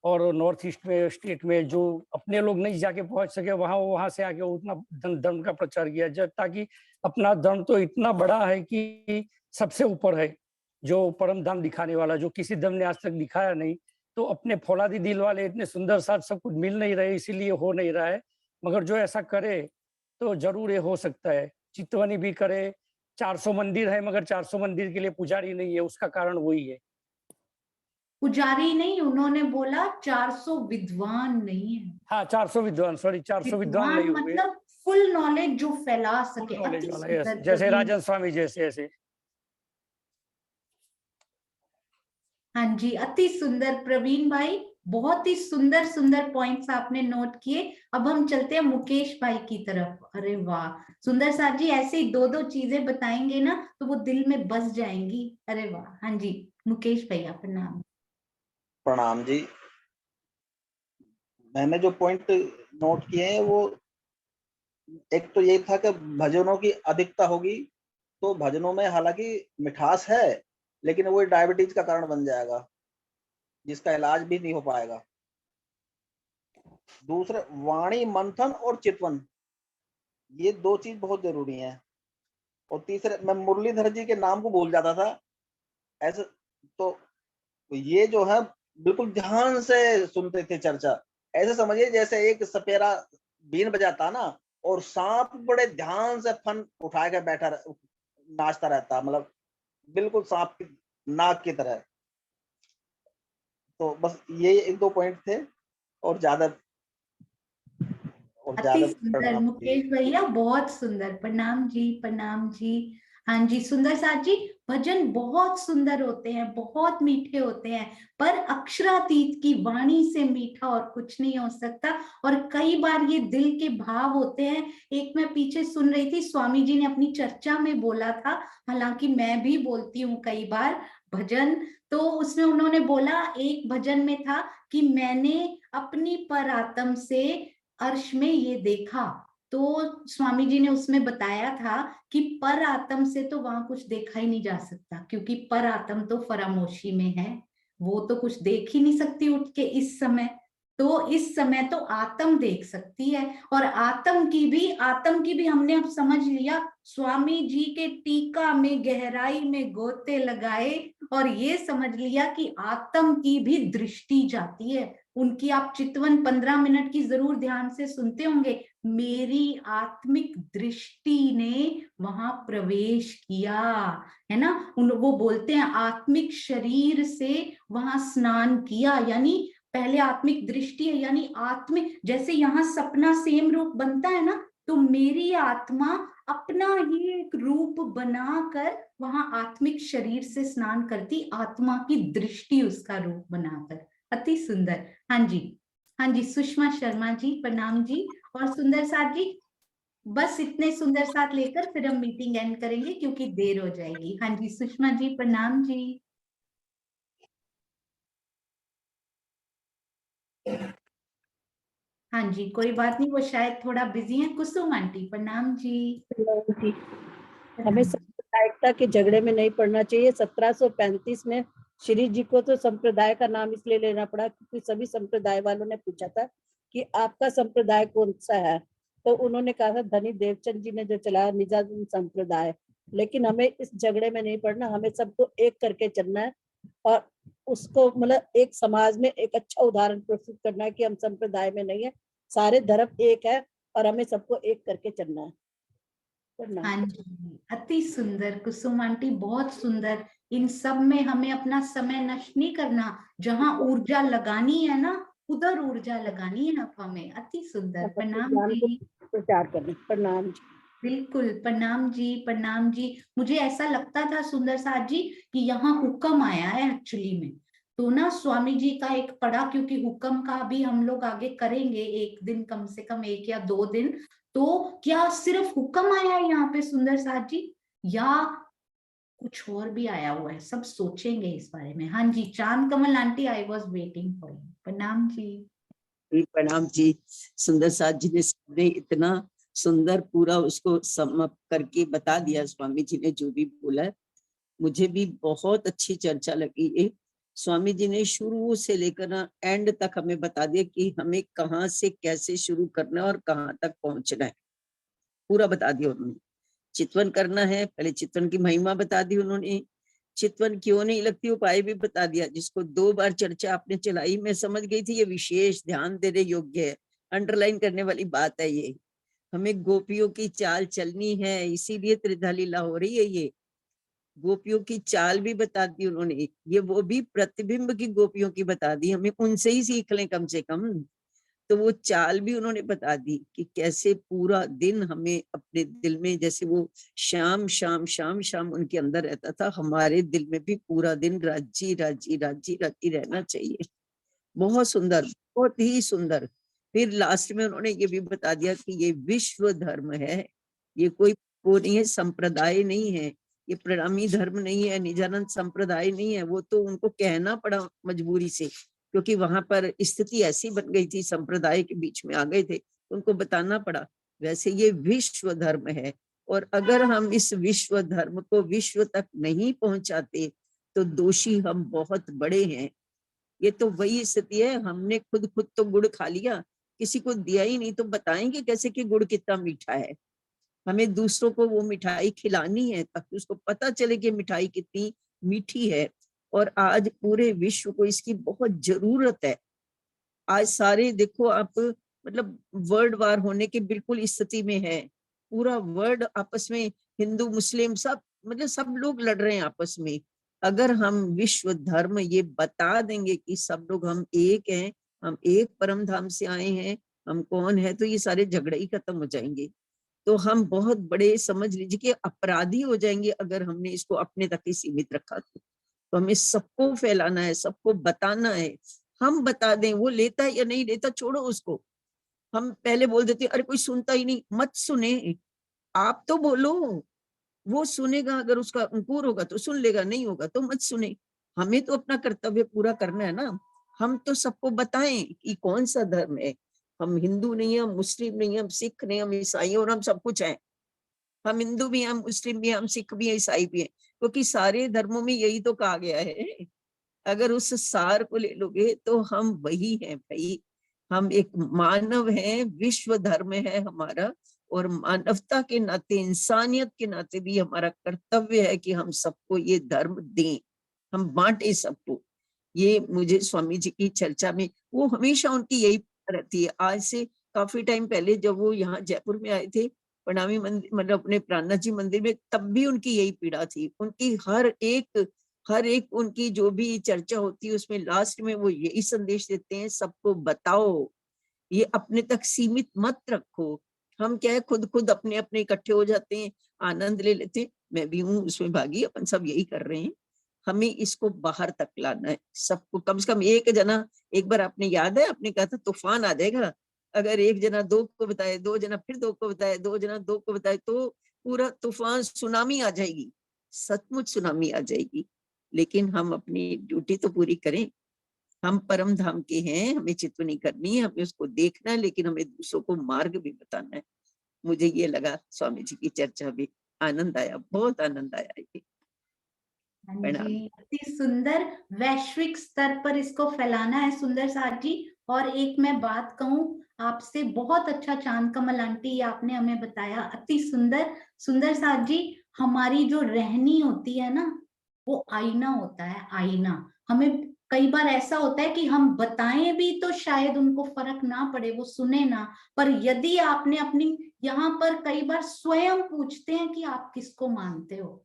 और नॉर्थ ईस्ट में स्टेट में जो अपने लोग नहीं जाके पहुंच सके, वहां से आके उतना धर्म का प्रचार किया जाए, ताकि अपना धर्म तो इतना बड़ा है कि सबसे ऊपर है, जो परम धाम दिखाने वाला, जो किसी धर्म ने आज तक दिखाया नहीं। तो अपने फौलादी दिल वाले इतने सुंदर साथ सब कुछ मिल नहीं रहे, इसीलिए हो नहीं रहा है। मगर जो ऐसा करे तो जरूर ये हो सकता है। चितवनी भी करे। 400 मंदिर है, मगर 400 मंदिर के लिए पुजारी नहीं है, उसका कारण वही है। पुजारी नहीं, उन्होंने बोला 400 विद्वान नहीं है। हाँ, 400 विद्वान, सॉरी 400 विद्वान नहीं हुए, मतलब फुल नॉलेज जो फैला सके। नॉलेज अति वाला, सुंदर जैसे प्रवीण। राजन स्वामी जैसे ऐसे। हाँ जी, अति सुंदर प्रवीण भाई, बहुत ही सुंदर सुंदर पॉइंट्स आपने नोट किए। अब हम चलते हैं मुकेश भाई की तरफ। अरे वाह सुंदर साथ जी, ऐसे ही दो दो चीजें बताएंगे ना तो वो दिल में बस जाएंगी। अरे वाह। हाँ जी मुकेश भैया, प्रणाम। प्रणाम जी। मैंने जो पॉइंट नोट किए हैं वो एक तो ये था कि भजनों की अधिकता होगी तो भजनों में हालांकि मिठास है लेकिन वो डायबिटीज का कारण बन जाएगा जिसका इलाज भी नहीं हो पाएगा। दूसरे वाणी मंथन और चितवन, ये दो चीज बहुत जरूरी है। और तीसरे मैं मुरलीधर जी के नाम को भूल जाता था ऐसे, तो ये जो है बिल्कुल ध्यान से सुनते थे चर्चा। ऐसे समझिए जैसे एक सपेरा बीन बजाता ना और सांप बड़े ध्यान से फन उठा के बैठा नाचता रहता, मतलब बिल्कुल सांप की नाक की तरह। तो बस ये एक दो पॉइंट थे और ज्यादा अति सुंदर प्रणाम जी। मुकेश भैया, बहुत सुंदर। प्रणाम जी, प्रणाम जी। हाँ जी सुंदर साथ जी, भजन बहुत सुंदर होते हैं, बहुत मीठे होते हैं, पर अक्षरातीत की वाणी से मीठा और कुछ नहीं हो सकता। और कई बार ये दिल के भाव होते हैं। एक मैं पीछे सुन रही थी, स्वामी जी ने अपनी चर्चा में बोला था, हालांकि मैं भी बोलती हूँ कई बार भजन, तो उसमें उन्होंने बोला, एक भजन में था कि मैंने अपनी परात्म से अर्श में ये देखा। तो स्वामी जी ने उसमें बताया था कि पर आत्म से तो वहां कुछ देखा ही नहीं जा सकता, क्योंकि पर आत्म तो फरामोशी में है, वो तो कुछ देख ही नहीं सकती उठ के इस समय। तो इस समय तो आत्म देख सकती है। और आत्म की भी हमने अब समझ लिया, स्वामी जी के टीका में गहराई में गोते लगाए और ये समझ लिया कि आत्म की भी दृष्टि जाती है। उनकी आप चितवन 15 मिनट की जरूर ध्यान से सुनते होंगे, मेरी आत्मिक दृष्टि ने वहां प्रवेश किया, है ना। वो बोलते हैं आत्मिक शरीर से वहां स्नान किया, यानी पहले आत्मिक दृष्टि है, यानी आत्मिक, जैसे यहाँ सपना सेम रूप बनता है ना, तो मेरी आत्मा अपना ही एक रूप बनाकर वहां आत्मिक शरीर से स्नान करती, आत्मा की दृष्टि उसका रूप बनाकर। अति सुंदर। हाँ जी, हाँ जी सुषमा शर्मा जी, प्रणाम जी। और सुंदर साथ जी, बस इतने सुंदर साथ लेकर फिर हम मीटिंग एंड करेंगे क्योंकि देर हो जाएगी। हाँ जी सुषमा जी, प्रणाम जी। हाँ जी कोई बात नहीं, वो शायद थोड़ा बिजी है। कुसुम आंटी, प्रणाम जी। हमें सांप्रदायिकता के झगड़े में नहीं पड़ना चाहिए। 1735 में श्री जी को तो संप्रदाय का नाम इसलिए लेना पड़ा क्योंकि सभी संप्रदाय वालों ने पूछा था कि आपका संप्रदाय कौन सा है, तो उन्होंने कहा था धनी देवचंद जी ने जो चलाया निजामुद्दीन संप्रदाय। लेकिन हमें इस झगड़े में नहीं पड़ना, हमें सबको एक करके चलना है और उसको मतलब एक समाज में एक अच्छा उदाहरण प्रस्तुत करना है कि हम संप्रदाय में नहीं है, सारे धर्म एक है और हमें सबको एक करके चलना है। हाँ जी अति सुंदर कुसुम आंटी, बहुत सुंदर। इन सब में हमें अपना समय नष्ट नहीं करना, जहां ऊर्जा लगानी है ना उधर ऊर्जा लगानी है हमें। अति सुंदर। प्रणाम जी। प्रचार करना। प्रणाम जी। बिल्कुल, प्रणाम जी, प्रणाम जी। मुझे ऐसा लगता था सुंदर साथ जी कि यहाँ हुक्म आया है एक्चुअली में, तो ना स्वामी जी का एक पढ़ा, क्योंकि हुक्म का भी हम लोग आगे करेंगे एक दिन, कम से कम 1 या 2 दिन। तो क्या सिर्फ हुक्म आया है यहाँ पे सुंदर साथ जी, या कुछ और भी आया हुआ है? सब सोचेंगे इस बारे में। हाँ जी Chand Kamal aunty, I was waiting for you. प्रणाम जी। प्रणाम जी। सुंदर साथ जी ने इतना सुंदर पूरा उसको समाप्त करके बता दिया, स्वामी जी ने जो भी बोला है। मुझे भी बहुत अच्छी चर्चा लगी ये। स्वामी जी ने शुरू से लेकर ना एंड तक हमें बता दिया कि हमें कहाँ से कैसे शुरू करना है और कहाँ तक पहुंचना है, पूरा बता दिया उन्होंने। चितवन करना है, पहले चितवन की महिमा बता दी उन्होंने, चितवन क्यों नहीं लगती उपाय भी बता दिया। जिसको 2 बार चर्चा आपने चलाई, मैं समझ गई थी ये विशेष ध्यान देने योग्य है, अंडरलाइन करने वाली बात है ये। हमें गोपियों की चाल चलनी है, इसीलिए त्रिधा लीला हो रही है। ये गोपियों की चाल भी बता दी उन्होंने, ये वो भी प्रतिबिंब की गोपियों की बता दी, हमें उनसे ही सीख लें कम से कम। तो वो चाल भी उन्होंने बता दी कि कैसे पूरा दिन हमें अपने दिल में, जैसे वो शाम शाम शाम शाम उनके अंदर रहता था, हमारे दिल में भी पूरा दिन राजी राजी राजी राजी रहना चाहिए। बहुत सुंदर, बहुत ही सुंदर। फिर लास्ट में उन्होंने ये भी बता दिया कि ये विश्व धर्म है, ये कोई वो नहीं है, संप्रदाय नहीं है, ये प्रणामी धर्म नहीं है, निजानंद संप्रदाय नहीं है। वो तो उनको कहना पड़ा मजबूरी से, क्योंकि वहां पर स्थिति ऐसी बन गई थी, संप्रदाय के बीच में आ गए थे, उनको बताना पड़ा। वैसे ये विश्व धर्म है, और अगर हम इस विश्व धर्म को विश्व तक नहीं पहुंचाते तो दोषी हम बहुत बड़े हैं। ये तो वही स्थिति है, हमने खुद तो गुड़ खा लिया, किसी को दिया ही नहीं, तो बताएंगे कैसे कि गुड़ कितना मीठा है। हमें दूसरों को वो मिठाई खिलानी है ताकि उसको पता चले कि मिठाई कितनी मीठी है। और आज पूरे विश्व को इसकी बहुत जरूरत है। आज सारे देखो आप, मतलब वर्ल्ड वार होने की बिल्कुल स्थिति में है। पूरा वर्ल्ड आपस में, हिंदू मुस्लिम सब, मतलब सब लोग लड़ रहे हैं आपस में। अगर हम विश्व धर्म ये बता देंगे कि सब लोग हम एक हैं, हम एक परम धाम से आए हैं, हम कौन है, तो ये सारे झगड़े ही खत्म हो जाएंगे। तो हम बहुत बड़े, समझ लीजिए कि अपराधी हो जाएंगे अगर हमने इसको अपने तक ही सीमित रखा। तो हमें सबको फैलाना है, सबको बताना है। हम बता दें, वो लेता है या नहीं लेता छोड़ो उसको। हम पहले बोल देते अरे कोई सुनता ही नहीं, मत सुने, आप तो बोलो, वो सुनेगा। अगर उसका अंकुर होगा तो सुन लेगा, नहीं होगा तो मत सुने। हमें तो अपना कर्तव्य पूरा करना है ना। हम तो सबको बताएं कि कौन सा धर्म है। हम हिंदू नहीं है, हम मुस्लिम नहीं है, हम सिख नहीं, हम ईसाई, और हम सब कुछ हैं। हम हिंदू भी हैं, हम मुस्लिम भी हैं, हम सिख भी हैं, ईसाई भी हैं, क्योंकि सारे धर्मों में यही तो कहा गया है। अगर उस सार को ले लोगे तो हम वही हैं भाई। हम एक मानव हैं, विश्व धर्म है हमारा, और मानवता के नाते, इंसानियत के नाते भी हमारा कर्तव्य है कि हम सबको ये धर्म दें, हम बांटे सबको। ये मुझे स्वामी जी की चर्चा में, वो हमेशा उनकी यही रहती है। आज से काफी टाइम पहले जब वो यहाँ जयपुर में आए थे, प्रणामी मंदिर, मतलब अपने प्राणनाथ जी मंदिर में, तब भी उनकी यही पीड़ा थी। उनकी हर एक उनकी जो भी चर्चा होती है उसमें लास्ट में वो यही संदेश देते हैं, सबको बताओ, ये अपने तक सीमित मत रखो। हम क्या है, खुद अपने अपने इकट्ठे हो जाते हैं, आनंद ले लेते हैं, मैं भी हूँ उसमें भागी, अपन सब यही कर रहे हैं। हमें इसको बाहर तक लाना है सबको। कम से कम एक जना, एक बार आपने याद है, आपने कहा था तूफान आ जाएगा, अगर एक जना दो को बताए, दो जना फिर दो को बताए, दो जना दो को बताए, तो पूरा तूफान, सुनामी आ जाएगी, सचमुच सुनामी आ जाएगी। लेकिन हम अपनी ड्यूटी तो पूरी करें। हम परम धाम के हैं, हमें चितवनी करनी है, हमें उसको देखना है, लेकिन हमें दूसरों को मार्ग भी बताना है। मुझे ये लगा स्वामी जी की चर्चा भी, आनंद आया, बहुत आनंद आया। ये हाँ जी, अति सुंदर। वैश्विक स्तर पर इसको फैलाना है सुंदर साथ जी। और एक मैं बात कहूँ आपसे, बहुत अच्छा चांद कमल आंटी आपने हमें बताया, अति सुंदर। सुंदर साथ जी, हमारी जो रहनी होती है ना, वो आईना होता है, आईना। हमें कई बार ऐसा होता है कि हम बताएं भी तो शायद उनको फर्क ना पड़े, वो सुने ना। पर यदि आपने अपनी, यहाँ पर कई बार स्वयं पूछते हैं कि आप किसको मानते हो,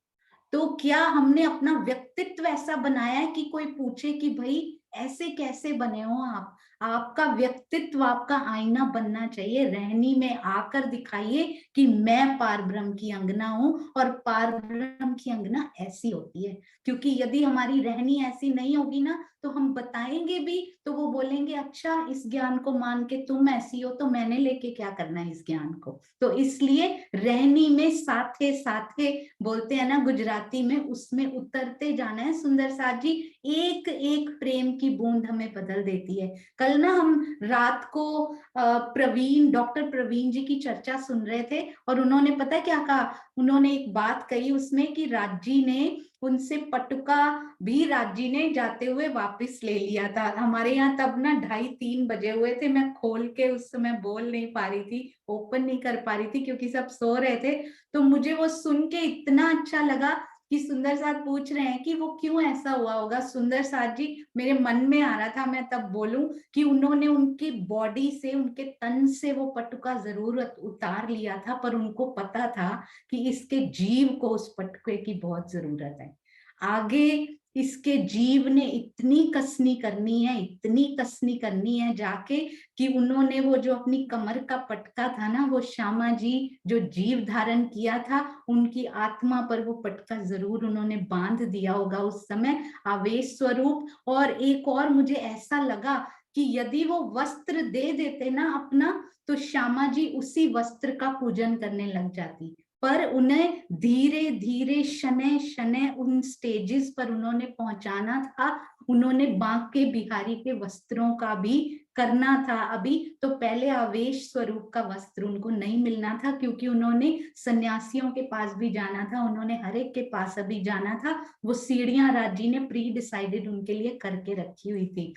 तो क्या हमने अपना व्यक्तित्व ऐसा बनाया है कि कोई पूछे कि भाई ऐसे कैसे बने हो आप? आपका व्यक्तित्व आपका आईना बनना चाहिए। रहनी में आकर दिखाइए कि मैं पारब्रह्म की अंगना हूं, और पारब्रह्म की अंगना ऐसी होती है। क्योंकि यदि हमारी रहनी ऐसी नहीं होगी ना, तो हम बताएंगे भी तो वो बोलेंगे अच्छा इस ज्ञान को मान के तुम ऐसी हो, तो मैंने लेके क्या करना है इस ज्ञान को। तो इसलिए रहनी में साथे साथे बोलते हैं ना गुजराती में, उसमें उतरते जाना है सुंदर साथ जी। एक एक प्रेम की बूंद हमें बदल देती है। कल ना हम रात को डॉक्टर प्रवीण जी की चर्चा सुन रहे थे, और उन्होंने पता है क्या कहा? उन्होंने एक बात कही उसमें कि राजी ने उनसे पटुका भी राजी ने जाते हुए वापस ले लिया था। हमारे यहाँ तब ना 2:30-3 बजे हुए थे, मैं खोल के उस समय बोल नहीं पा रही थी, ओपन नहीं कर पा रही थी क्योंकि सब सो रहे थे। तो मुझे वो सुन के इतना अच्छा लगा कि सुंदर साथ पूछ रहे हैं कि वो क्यों ऐसा हुआ होगा। सुंदर साथ जी, मेरे मन में आ रहा था मैं तब बोलूं कि उन्होंने उनकी बॉडी से, उनके तन से वो पटुका जरूर उतार लिया था, पर उनको पता था कि इसके जीव को उस पटुके की बहुत जरूरत है। आगे इसके जीव ने इतनी कसनी करनी है, इतनी कसनी करनी है जाके, कि उन्होंने वो जो अपनी कमर का पटका था ना, वो श्यामा जी जो जीव धारण किया था, उनकी आत्मा पर वो पटका जरूर उन्होंने बांध दिया होगा उस समय, आवेश स्वरूप। और एक और मुझे ऐसा लगा कि यदि वो वस्त्र दे देते ना अपना, तो श्यामा जी उसी वस्त्र का पूजन करने लग जाती। पर उन्हें धीरे धीरे शनै शनै उन स्टेजेस पर उन्होंने पहुंचाना था, उन्होंने बांके बिहारी के वस्त्रों का भी करना था अभी। तो पहले आवेश स्वरूप का वस्त्र उनको नहीं मिलना था, क्योंकि उन्होंने सन्यासियों के पास भी जाना था, उन्होंने हर एक के पास अभी जाना था। वो सीढ़ियां राजी ने प्री डिसाइडेड उनके लिए करके रखी हुई थी।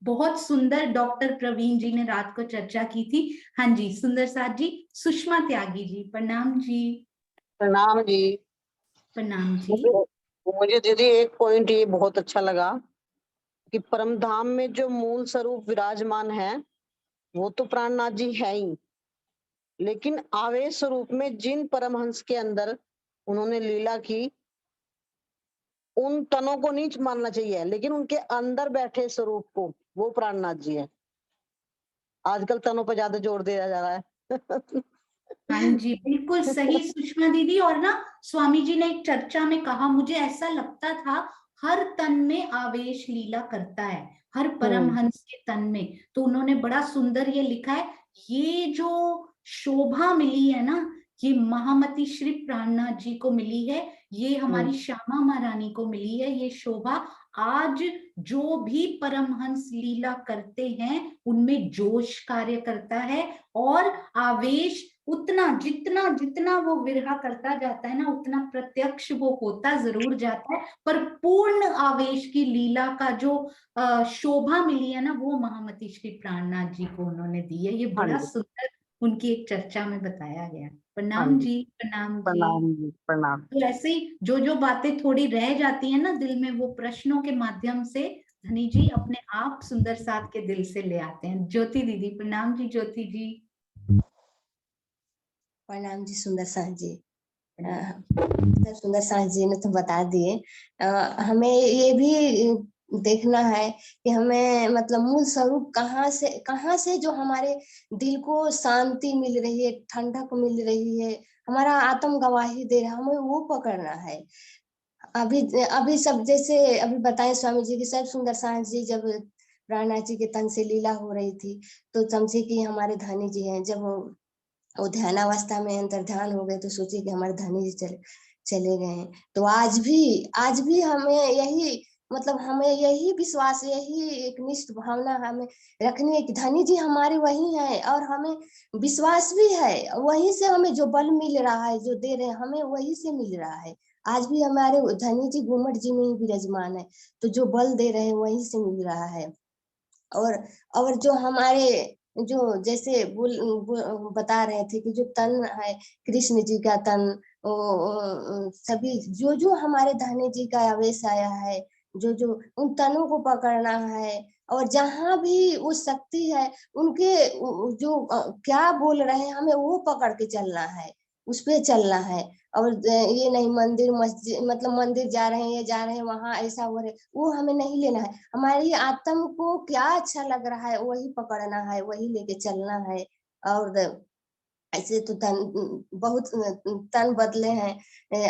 बहुत सुंदर डॉक्टर प्रवीण जी ने रात को चर्चा की थी। हाँ जी सुंदर साथ जी। सुषमा त्यागी जी, प्रणाम जी। प्रणाम जी। प्रणाम जी। मुझे दीदी एक पॉइंट ये बहुत अच्छा लगा कि परम धाम में जो मूल स्वरूप विराजमान है वो तो प्राणनाथ जी है ही, लेकिन आवेश स्वरूप में जिन परमहंस के अंदर उन्होंने लीला की उन तनों को नीच मानना चाहिए, लेकिन उनके अंदर बैठे स्वरूप को वो प्राणनाथ जी है। आजकल तनों पर ज्यादा जोर दिया जा रहा है। हाँ जी बिल्कुल सही सुषमा दीदी। और ना स्वामी जी ने एक चर्चा में कहा, मुझे ऐसा लगता था हर तन में आवेश लीला करता है, हर परमहंस के तन में। तो उन्होंने बड़ा सुंदर ये लिखा है, ये जो शोभा मिली है ना, ये महामती श्री प्राणनाथ जी को मिली है, ये हमारी श्यामा महारानी को मिली है। ये शोभा आज जो भी परमहंस लीला करते हैं उनमें जोश कार्य करता है, और आवेश उतना जितना जितना वो विरहा करता जाता है ना, उतना प्रत्यक्ष वो होता जरूर जाता है, पर पूर्ण आवेश की लीला का जो शोभा मिली है ना, वो महामती श्री प्राणनाथ जी को उन्होंने दी है। ये बड़ा सुंदर उनकी एक चर्चा में बताया गया। प्रणाम जी। प्रणाम जी। प्रणाम जी। प्रणाम। तो ऐसे ही जो बातें थोड़ी रह जाती है ना दिल में, वो प्रश्नों के माध्यम से धनी जी अपने आप सुंदर साथ के दिल से ले आते हैं। ज्योति दीदी, प्रणाम जी। ज्योति जी। प्रणाम जी सुंदर साथ जी। सुंदर साथ जी ने तो बता दिए। हमें ये भी देखना है कि हमें मतलब मूल स्वरूप कहाँ से जो हमारे दिल को शांति मिल रही है, ठंडक मिल रही है, हमारा आत्म गवाही दे रहा है, हमें वो पकड़ना है। अभी सब जैसे अभी बताए स्वामी जी की, सब सुंदर साथ जी जब प्राणनाथ जी के तन से लीला हो रही थी तो समझे कि हमारे धनी जी हैं। जब वो ध्यानावस्था में अंतर ध्यान हो गए तो सोचे कि हमारे धनी जी चले गए। तो आज भी हमें यही मतलब हमें यही विश्वास, यही एक निष्ठ भावना हमें रखनी है कि धनी जी हमारे वही है, और हमें विश्वास भी है वहीं से हमें जो बल मिल रहा है, जो दे रहे हैं हमें वहीं से मिल रहा है। आज भी हमारे धनी जी गुम्मट जी में ही विराजमान है, तो जो बल दे रहे हैं वहीं से मिल रहा है। और जो हमारे जो जैसे बता रहे थे कि जो तन है कृष्ण जी का तन, सभी जो हमारे धनी जी का आवेश आया है, जो उन तनों को पकड़ना है, और जहाँ भी वो शक्ति है उनके जो क्या बोल रहे हैं हमें वो पकड़ के चलना है, उस पे चलना है। और ये नहीं मंदिर मस्जिद मतलब मंदिर जा रहे हैं, ये जा रहे हैं वहां ऐसा हो रहा है, वो हमें नहीं लेना है। हमारी आत्म को क्या अच्छा लग रहा है वही पकड़ना है, वही लेके चलना है। और ऐसे तो बहुत तन बदले हैं,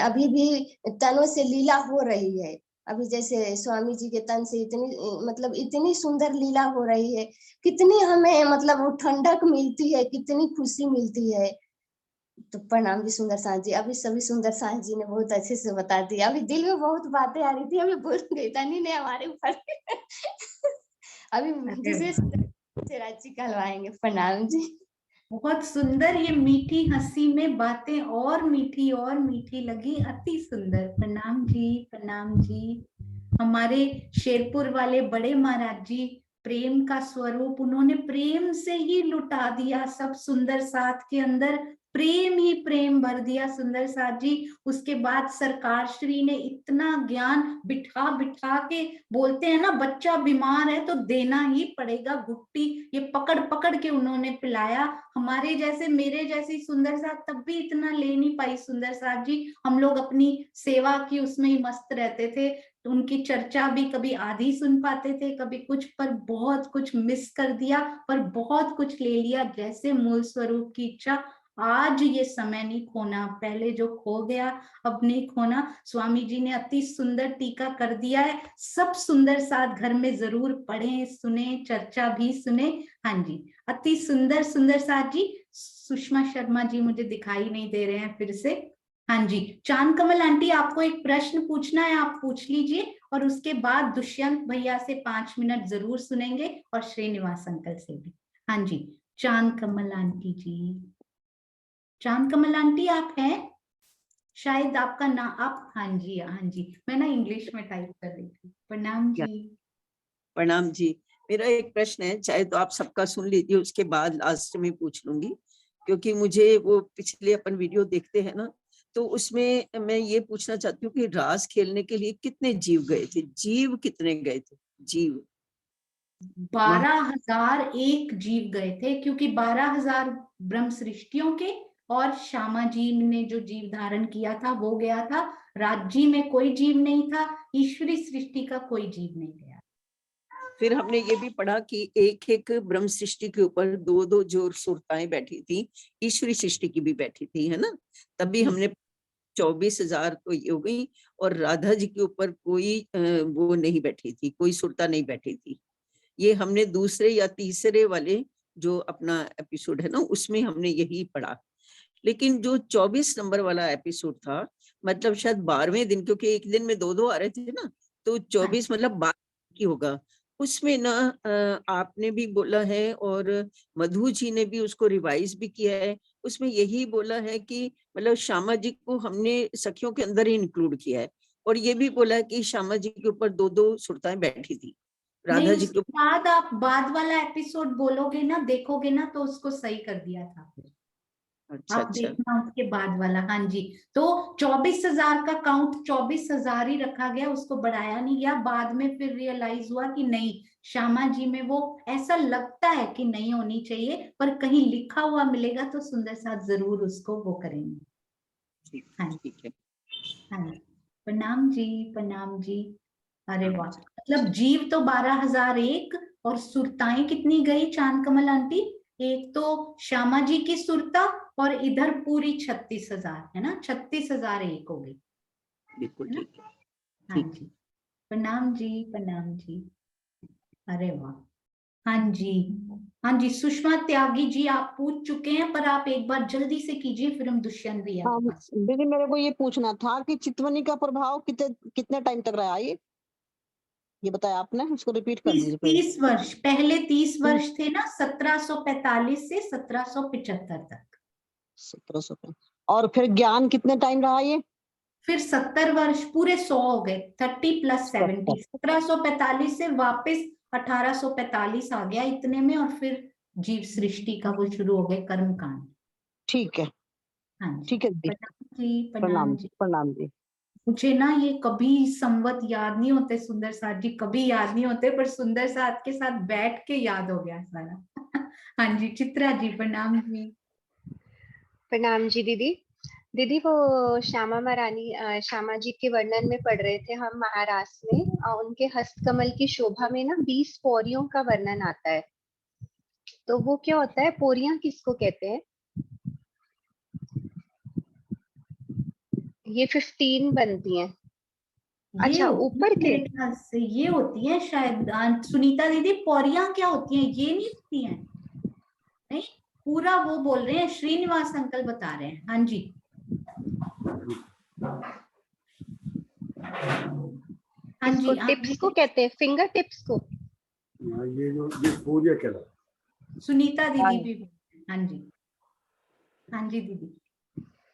अभी भी तनों से लीला हो रही है। अभी जैसे स्वामी जी के तन से इतनी सुंदर लीला हो रही है, कितनी हमें मतलब वो ठंडक मिलती है, कितनी खुशी मिलती है। तो प्रणाम जी सुंदर साथ जी। अभी सभी सुंदर साथ जी ने बहुत अच्छे से बता दिया। अभी दिल में बहुत बातें आ रही थी, अभी भूल गई, तनी ने हमारे ऊपर अभी दूसरे रांची कहलवाएंगे। प्रणाम जी। बहुत सुंदर, ये मीठी हंसी में बातें और मीठी लगी, अति सुंदर। प्रणाम जी। प्रणाम जी। हमारे शेरपुर वाले बड़े महाराज जी प्रेम का स्वरूप, उन्होंने प्रेम से ही लुटा दिया सब सुंदर साथ के अंदर, प्रेम ही प्रेम भर दिया सुंदर साथ जी। उसके बाद सरकार श्री ने इतना ज्ञान बिठा बिठा के, बोलते हैं ना बच्चा बीमार है तो देना ही पड़ेगा गुट्टी, ये पकड़ पकड़ के उन्होंने पिलाया। हमारे जैसे मेरे जैसी सुंदर साथ तब भी इतना ले नहीं पाई सुंदर साथ जी, हम लोग अपनी सेवा की उसमें ही मस्त रहते थे। तो उनकी चर्चा भी कभी आधी सुन पाते थे, कभी कुछ, पर बहुत कुछ मिस कर दिया, पर बहुत कुछ ले लिया। जैसे मूल स्वरूप की इच्छा, आज ये समय नहीं खोना, पहले जो खो गया अब नहीं खोना। स्वामी जी ने अति सुंदर टीका कर दिया है, सब सुंदर साथ घर में जरूर पढ़ें, सुने, चर्चा भी सुने। हाँ जी, अति सुंदर सुंदर साथ जी। सुषमा शर्मा जी मुझे दिखाई नहीं दे रहे हैं फिर से। हाँ जी, चांद कमल आंटी आपको एक प्रश्न पूछना है, आप पूछ लीजिए और उसके बाद दुष्यंत भैया से 5 मिनट जरूर सुनेंगे और श्रीनिवास अंकल से भी। हाँ जी, चांद कमल आंटी जी, चांद कमल आंटी आप हैं? शायद आपका ना आप, हाँ जी हाँ जी, मैं ना इंग्लिश में टाइप कर रही थी। प्रणाम जी। प्रणाम जी। मेरा एक प्रश्न है, चाहे तो आप सबका सुन लीजिए, उसके बाद लास्ट में पूछ लूंगी, क्योंकि मुझे वो पिछले अपन वीडियो देखते हैं ना, तो उसमें मैं ये पूछना चाहती हूँ कि रास खेलने के लिए कितने जीव गए थे? जीव कितने गए थे? जीव 12,001 जीव गए थे, क्योंकि 12,000 ब्रह्म सृष्टियों के और श्यामा जी ने जो जीव धारण किया था वो गया था। राज्य में कोई जीव नहीं था, ईश्वरी सृष्टि का कोई जीव नहीं गया। फिर हमने ये भी पढ़ा कि एक एक ब्रह्म सृष्टि के ऊपर दो दो जो सुरताएं बैठी थी, ईश्वरी सृष्टि की भी बैठी थी, है ना? तभी हमने 24,000 तो ये हो गई, और राधा जी के ऊपर कोई वो नहीं बैठी थी, कोई सुरता नहीं बैठी थी। ये हमने दूसरे या तीसरे वाले जो अपना एपिसोड है ना, उसमें हमने यही पढ़ा। लेकिन जो 24 नंबर वाला एपिसोड था, मतलब शायद 12वें दिन, क्योंकि एक दिन में दो आ रहे थे ना, तो 24 मतलब 12 की होगा। उसमें ना आपने भी बोला है और मधु जी ने भी उसको रिवाइज भी किया है, उसमें यही बोला है कि मतलब श्यामा जी को हमने सखियों के अंदर ही इंक्लूड किया है, और ये भी बोला है कि श्यामा जी के ऊपर दो दो सुरताएं बैठी थी, नहीं, राधा जी उसके के बाद आप बाद वाला एपिसोड बोलोगे ना, देखोगे ना, तो उसको सही कर दिया था। अच्छा आप अच्छा देखना उसके बाद वाला। हाँ जी, तो 24,000 का काउंट 24,000 ही रखा गया, उसको बढ़ाया नहीं गया। बाद में फिर रियलाइज हुआ कि नहीं, श्यामा जी में वो ऐसा लगता है कि नहीं होनी चाहिए, पर कहीं लिखा हुआ मिलेगा तो सुंदर साथ जरूर उसको वो करेंगे। हाँ ठीक है। हाँ जी, प्रणाम जी, प्रणाम जी। अरे वाह, मतलब जीव तो 12,001 और सुरताएं कितनी गई चांद कमल आंटी? एक तो श्यामा जी की सुरता और इधर पूरी 36,000, है ना? 36,001 हो गई। बिल्कुल ठीक है। हाँ जी, प्रणाम जी, प्रणाम जी। अरे वाह, हाँ जी, हाँ जी। सुषमा त्यागी जी आप पूछ चुके हैं, पर आप एक बार जल्दी से कीजिए, फिर हम दुष्यंत भैया हाँ के पास। दीदी, मेरे को ये पूछना था कि चितवनी का प्रभाव कितने टाइम तक रहा, ये बताया आपने, उसको रिपीट कर 30 दीजिए 30 वर्ष पहले, 30 वर्ष थे ना, 1745 से 1775 तक। 1700। और फिर ज्ञान कितने टाइम रहा ये? फिर 70 वर्ष, पूरे 100 हो गए। 30 + 70, 1745 से वापस 1845 आ गया इतने में, और फिर जीव सृष्टि का वो शुरू हो गए कर्म कांड। ठीक है, हाँ जी, ठीक है दीदी। प्रणाम जी, प्रणाम प्रणाम जी। प्रणाम जी। मुझे ना ये कभी संवत याद नहीं होते, सुंदर साथ जी कभी याद नहीं होते, पर सुंदर साथ के साथ बैठ के याद हो गया सारा। हाँ जी, चित्रा जी, प्रणाम जी। प्रणाम जी दीदी। दीदी वो श्यामा महारानी श्यामा जी के वर्णन में पढ़ रहे थे हम महाराष्ट्र में, उनके हस्तकमल की शोभा में ना 20 पौरियों का वर्णन आता है। तो वो क्या होता है, पौरियां किसको कहते हैं? ये 15 बनती हैं। अच्छा, ऊपर के मेरे ख्याल से ये होती है शायद। सुनीता दीदी, पौरियां क्या होती हैं? ये नहीं होती हैं? नहीं, पूरा वो बोल रहे हैं, श्रीनिवास अंकल बता रहे हैं। हाँ जी, हाँ जी, टिप्स को कहते हैं, फिंगर टिप्स को। ये जो ये पौरियां कहलाती। सुनीता दीदी भी। हाँ जी, हाँ जी दीदी।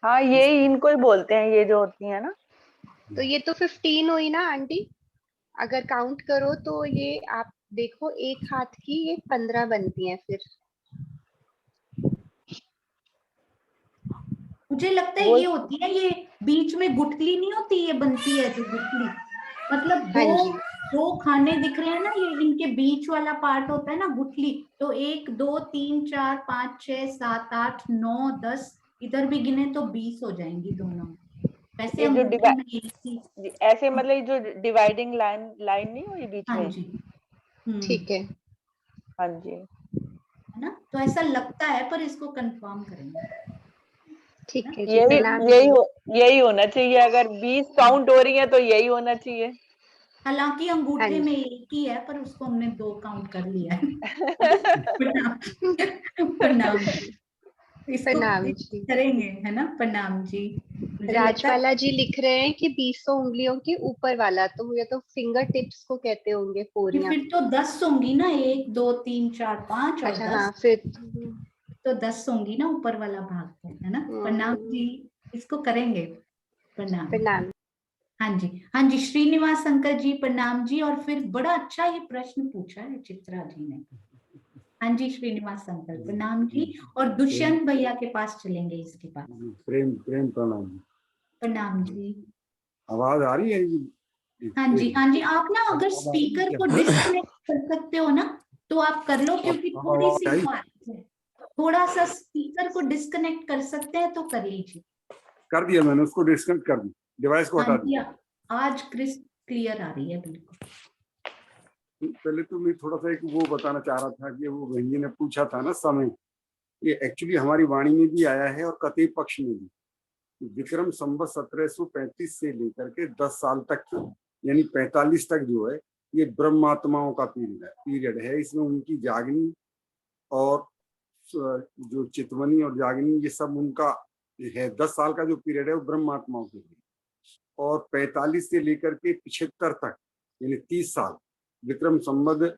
हाँ, ये इनको ही बोलते हैं, ये जो होती है ना। तो ये तो 15 हुई ना आंटी, अगर काउंट करो तो ये आप देखो, एक हाथ की ये 15 बनती हैं फिर। मुझे लगता है ये होती है, ये बीच में गुठली नहीं होती, ये बनती है जो गुठली, मतलब दो खाने दिख रहे हैं ना, ये इनके बीच वाला पार्ट होता है ना गुठली। तो 1 2 3 4 5 6 7 8 9 10, इधर भी गिने तो 20 हो जाएंगी दोनों। वैसे ये जो अंगूठे में एक ऐसे मतलब ये जो डिवाइडिंग लाइन नहीं हुई बीच में। हाँ जी, ठीक है। हाँ जी, है ना? तो ऐसा लगता है, पर इसको कंफर्म करेंगे। ठीक है, यही होना चाहिए। अगर 20 काउंट हो रही है तो यही होना चाहिए। हालांकि अंगूठे में एक ही है, पर उसको हमने 2 काउंट कर लिया है। प्रणाम जी, इसको करेंगे, है ना? प्रणाम जी। मुझे लगता है राजबाला जी लिख रहे हैं कि 20 उंगलियों के ऊपर वाला, तो ये तो फिंगर टिप्स को कहते होंगे कि पोरियां। फिर तो 10 होंगी ना, 1 2 3 4 5 और अच्छा 10, हाँ, फिर तो 10 होंगी ना ऊपर वाला भाग तो, है ना। प्रणाम जी, इसको करेंगे। प्रणाम। प्रणाम। हाँ जी, हाँ जी, श्रीनिवास अंकल जी प्रणाम जी। और फिर बड़ा अच्छा ये प्रश्न पूछा है चित्रा जी ने। हाँ जी श्रीनिवास अंकल प्रणाम जी। और दुष्यंत भैया के पास चलेंगे, इसके पास। प्रेम प्रेम प्रणाम। प्रणाम जी। आवाज आ रही है? हाँ जी, हाँ जी, आप ना अगर स्पीकर को डिस्कनेक्ट कर सकते हो ना तो आप कर लो, क्योंकि थोड़ी सी आवाज है। थोड़ा सा स्पीकर को डिस्कनेक्ट कर सकते हैं तो कर लीजिए। कर दिया मैंने, उसको डिस्कनेक्ट कर दी, डिवाइस को हाँ हटा जी, दिया। आज क्रिस्प क्लियर आ रही है बिल्कुल। पहले तो मैं थोड़ा सा एक वो बताना चाह रहा था कि वो बहन जी ने पूछा था ना समय, ये एक्चुअली हमारी वाणी में भी आया है और कथी पक्ष में भी। विक्रम संवत 1735 से लेकर के 10 साल तक, यानी 45 तक जो है, ये ब्रह्मात्माओं का पीरियड है। इसमें उनकी जागनी और जो चितवनी और जागनी, ये सब उनका है। 10 साल का जो पीरियड है वो ब्रह्मात्माओं के लिए, और 45 से लेकर के 75 तक, यानी 30 साल, विक्रम संवत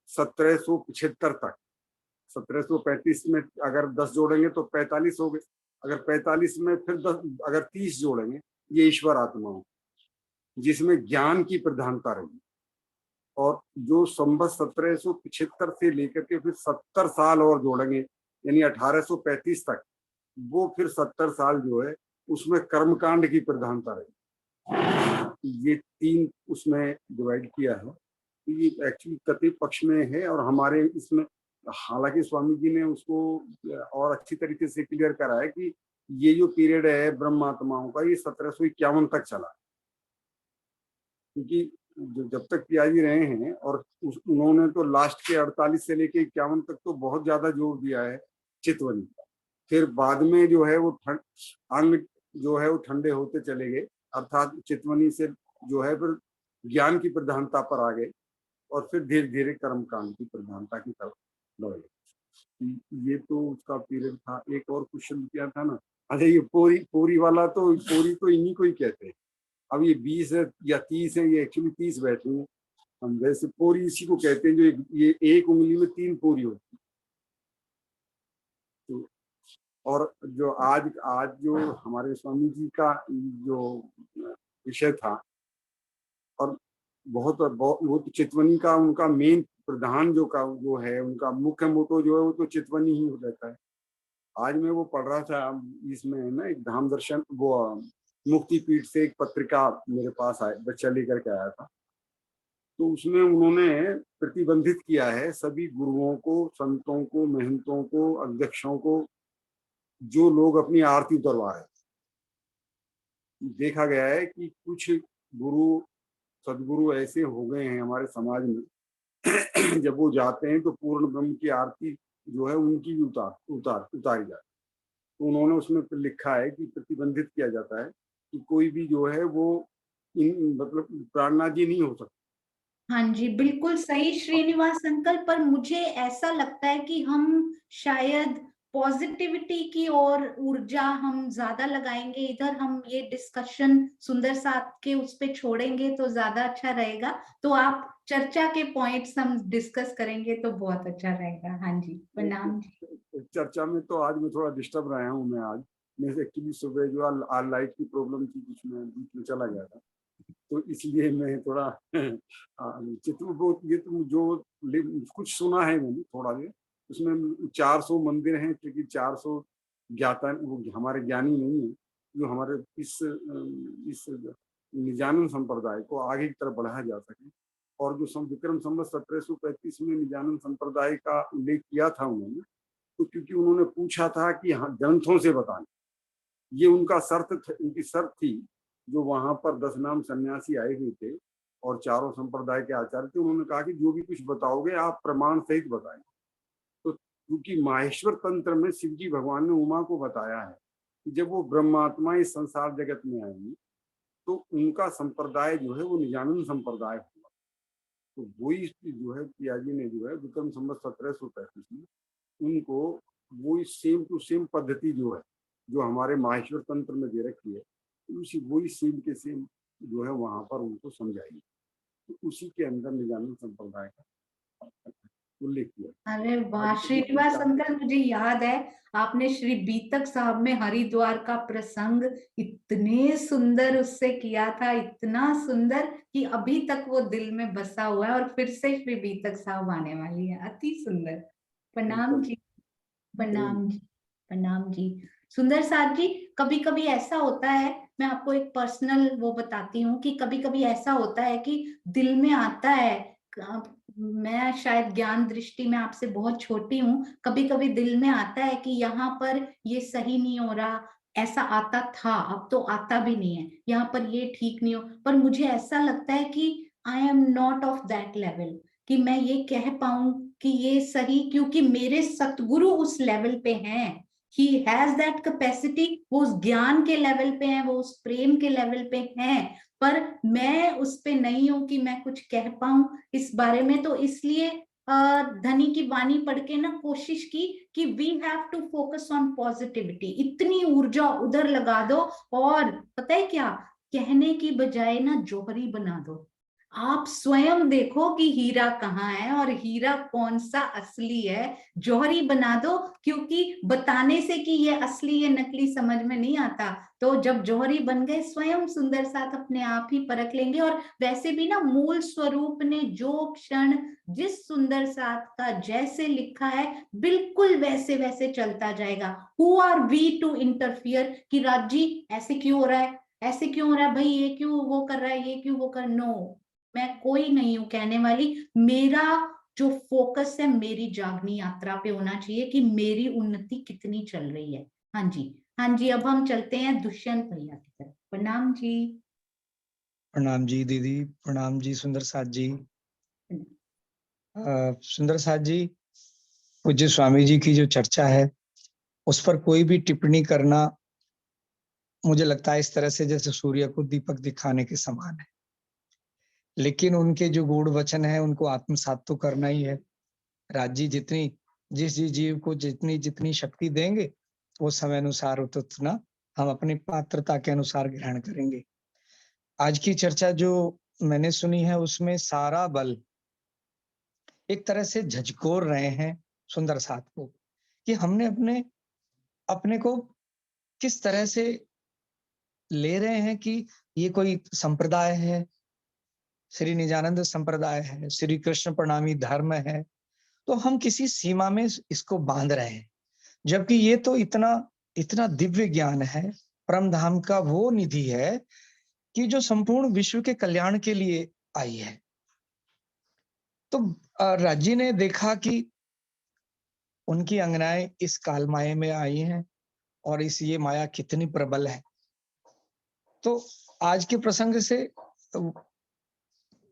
1775 तक। 1735 में अगर 10 जोड़ेंगे तो 45 हो गए, अगर 45 में फिर 10, अगर 30 जोड़ेंगे, ये ईश्वर आत्माओं, जिसमें ज्ञान की प्रधानता रही। और जो संवत 1775 से लेकर के फिर 70 साल और जोड़ेंगे, यानी 1835 तक, वो फिर 70 साल जो है उसमें कर्मकांड की प्रधानता रही। ये 3 उसमें डिवाइड किया है। ये एक्चुअली कति पक्ष में है, और हमारे इसमें हालांकि स्वामी जी ने उसको और अच्छी तरीके से क्लियर करा है कि ये जो पीरियड है ब्रह्मात्माओं का, ये 1751 तक चला, क्योंकि जब तक पियाजी रहे हैं, और उन्होंने तो लास्ट के 48 से लेके 51 तक तो बहुत ज्यादा जोर दिया है चितवनी। फिर बाद में जो है वो अंग जो है वो ठंडे होते चले गए, अर्थात चितवनी से जो है फिर ज्ञान की प्रधानता पर आ गए, और फिर धीरे धीरे कर्मकांड की प्रधानता की तरफ बढ़े। ये तो उसका पीरियड था। एक और क्वेश्चन किया था ना, अच्छा ये पोरी वाला, तो पोरी तो इन्हीं को ही कहते हैं। अब ये 20 है या 30 है, ये एक्चुअली 30 बैठे हैं। हम वैसे पोरी इसी को कहते हैं, जो ये एक उंगली में 3 पोरी होती है। तो और जो आज जो हमारे स्वामी जी का जो विषय था, और बहुत वो तो चितवनी का उनका मेन प्रधान जो है उनका मुख्य मोटो जो है वो तो चितवनी ही रहता है। आज मैं वो पढ़ रहा था, इसमें ना एक धाम दर्शन, वो मुक्ति पीठ से एक पत्रिका मेरे पास आए, बच्चा लेकर के आया था। तो उसमें उन्होंने प्रतिबंधित किया है सभी गुरुओं को, संतों को, महंतों को, अध्यक्षों को, जो लोग अपनी आरती उतरवा रहे। देखा गया है कि कुछ गुरु सदगुरु ऐसे हो गए हैं हमारे समाज में जब वो जाते हैं तो पूर्ण ब्रह्म की आरती जो है उनकी भी उतारी जाती है। तो उन्होंने उसमें लिखा है कि प्रतिबंधित किया जाता है कि कोई भी जो है वो मतलब प्राणनादी नहीं हो सकता। हाँ जी, बिल्कुल सही श्रीनिवास अंकल। पर मुझे ऐसा लगता है कि हम शायद पॉजिटिविटी की और ऊर्जा हम ज्यादा लगाएंगे इधर, हम ये डिस्कशन सुंदर साथ के उस पे छोड़ेंगे तो ज्यादा अच्छा रहेगा। तो आप चर्चा के पॉइंट्स हम डिस्कस करेंगे तो बहुत अच्छा रहेगा। हाँ जी, प्रणाम जी। चर्चा में तो आज मैं थोड़ा डिस्टर्ब रहा हूँ। मैं आज एक्चुअली सुबह जो लाइट की प्रॉब्लम थी, बीच में चला गया था, तो इसलिए मैं थोड़ा चित्रकूट ये तो जो कुछ सुना है मैंने थोड़ा देर, उसमें 400 मंदिर हैं, क्योंकि 400 ज्ञाता वो हमारे ज्ञानी नहीं है, जो हमारे इस निजानंद संप्रदाय को आगे की तरफ बढ़ाया जा सके। और जो विक्रम संवत 1735 में निजानंद संप्रदाय का उल्लेख किया था उन्होंने, तो क्योंकि उन्होंने पूछा था कि हाँ ग्रंथों से बताएं, ये उनका उनकी शर्त थी। जो वहां पर 10 नाम सन्यासी आए हुए थे और चारों संप्रदाय के आचार्य थे, उन्होंने कहा कि जो भी कुछ बताओगे आप प्रमाण सहित बताएं। तो क्योंकि माहेश्वर तंत्र में शिव जी भगवान ने उमा को बताया है कि जब वो ब्रह्मात्मा इस संसार जगत में आएंगी तो उनका संप्रदाय जो है वो निजानंद संप्रदाय होगा। तो वही जो है पियाजी ने जो है विक्रम संवत 1735 में उनको वही सेम टू सेम पद्धति जो है जो हमारे माहेश्वर तंत्र में दे रखी है, उसी वही सेम के सेम जो है वहां पर उनको समझाई। तो उसी के अंदर निजानंद संप्रदाय का उल्लेख किया। अरे वाह श्रीनिवास अंकल, मुझे याद है आपने श्री बीतक साहब में हरिद्वार का प्रसंग इतने सुंदर उससे किया था, इतना सुंदर कि अभी तक वो दिल में बसा हुआ है, और फिर से श्री बीतक साहब आने वाली है। अति सुंदर। प्रणाम जी, प्रणाम जी, प्रणाम जी। सुंदर साथ जी, कभी कभी ऐसा होता है, मैं आपको एक पर्सनल वो बताती हूँ कि कभी कभी ऐसा होता है कि दिल में आता है, मैं शायद ज्ञान दृष्टि में आपसे बहुत छोटी हूँ, कभी कभी दिल में आता है कि यहाँ पर ये सही नहीं हो रहा, ऐसा आता था अब तो आता भी नहीं है, यहाँ पर ये ठीक नहीं हो, पर मुझे ऐसा लगता है कि I am not of that level कि मैं ये कह पाऊं कि ये सही, क्योंकि मेरे सतगुरु उस लेवल पे हैं। ही हैज दैट कैपेसिटी, वो उस ज्ञान के लेवल पे हैं, वो उस प्रेम के लेवल पे हैं, पर मैं उस पे नहीं हूं कि मैं कुछ कह पाऊं इस बारे में। तो इसलिए धनी की वाणी पढ़ के ना कोशिश की कि we have to focus on positivity, इतनी ऊर्जा उधर लगा दो, और पता है क्या, कहने की बजाय ना जौहरी बना दो। आप स्वयं देखो कि हीरा कहाँ है और हीरा कौन सा असली है, जौहरी बना दो, क्योंकि बताने से कि ये असली ये नकली समझ में नहीं आता। तो जब जौहरी बन गए, स्वयं सुंदर साथ अपने आप ही परख लेंगे। और वैसे भी ना मूल स्वरूप ने जो क्षण जिस सुंदर साथ का जैसे लिखा है, बिल्कुल वैसे वैसे चलता जाएगा। Who are we to interfere कि राज जी ऐसे क्यों हो रहा है, ऐसे क्यों हो रहा है भाई, ये क्यों वो कर रहा है, ये क्यों वो कर, नो, मैं कोई नहीं हूं कहने वाली। मेरा जो फोकस है मेरी जागनी यात्रा पे होना चाहिए कि मेरी उन्नति कितनी चल रही है। हाँ जी, हाँ जी। अब हम चलते हैं दुष्यंत भैया की तरफ। प्रणाम जी। प्रणाम जी दीदी, प्रणाम जी सुंदर साथ जी। सुंदर साथ जी, पूज्य स्वामी जी की जो चर्चा है उस पर कोई भी टिप्पणी करना मुझे लगता है इस तरह से जैसे सूर्य को दीपक दिखाने के समान है, लेकिन उनके जो गूढ़ वचन है उनको आत्मसात तो करना ही है। राज जी जितनी जिस जीव को जितनी जितनी शक्ति देंगे वो समय अनुसार उतना हम अपनी पात्रता के अनुसार ग्रहण करेंगे। आज की चर्चा जो मैंने सुनी है उसमें सारा बल एक तरह से झकझोर रहे हैं सुंदर साथ को कि हमने अपने अपने को किस तरह से ले रहे हैं कि ये कोई संप्रदाय है, श्री निजानंद संप्रदाय है, श्री कृष्ण प्रणामी धर्म है, तो हम किसी सीमा में इसको बांध रहे हैं, जबकि ये तो इतना इतना दिव्य ज्ञान है, परम धाम का वो निधि है कि जो संपूर्ण विश्व के कल्याण के लिए आई है। तो राजी ने देखा कि उनकी अंगनाएं इस काल माया में आई हैं और इस ये माया कितनी प्रबल है। तो आज के प्रसंग से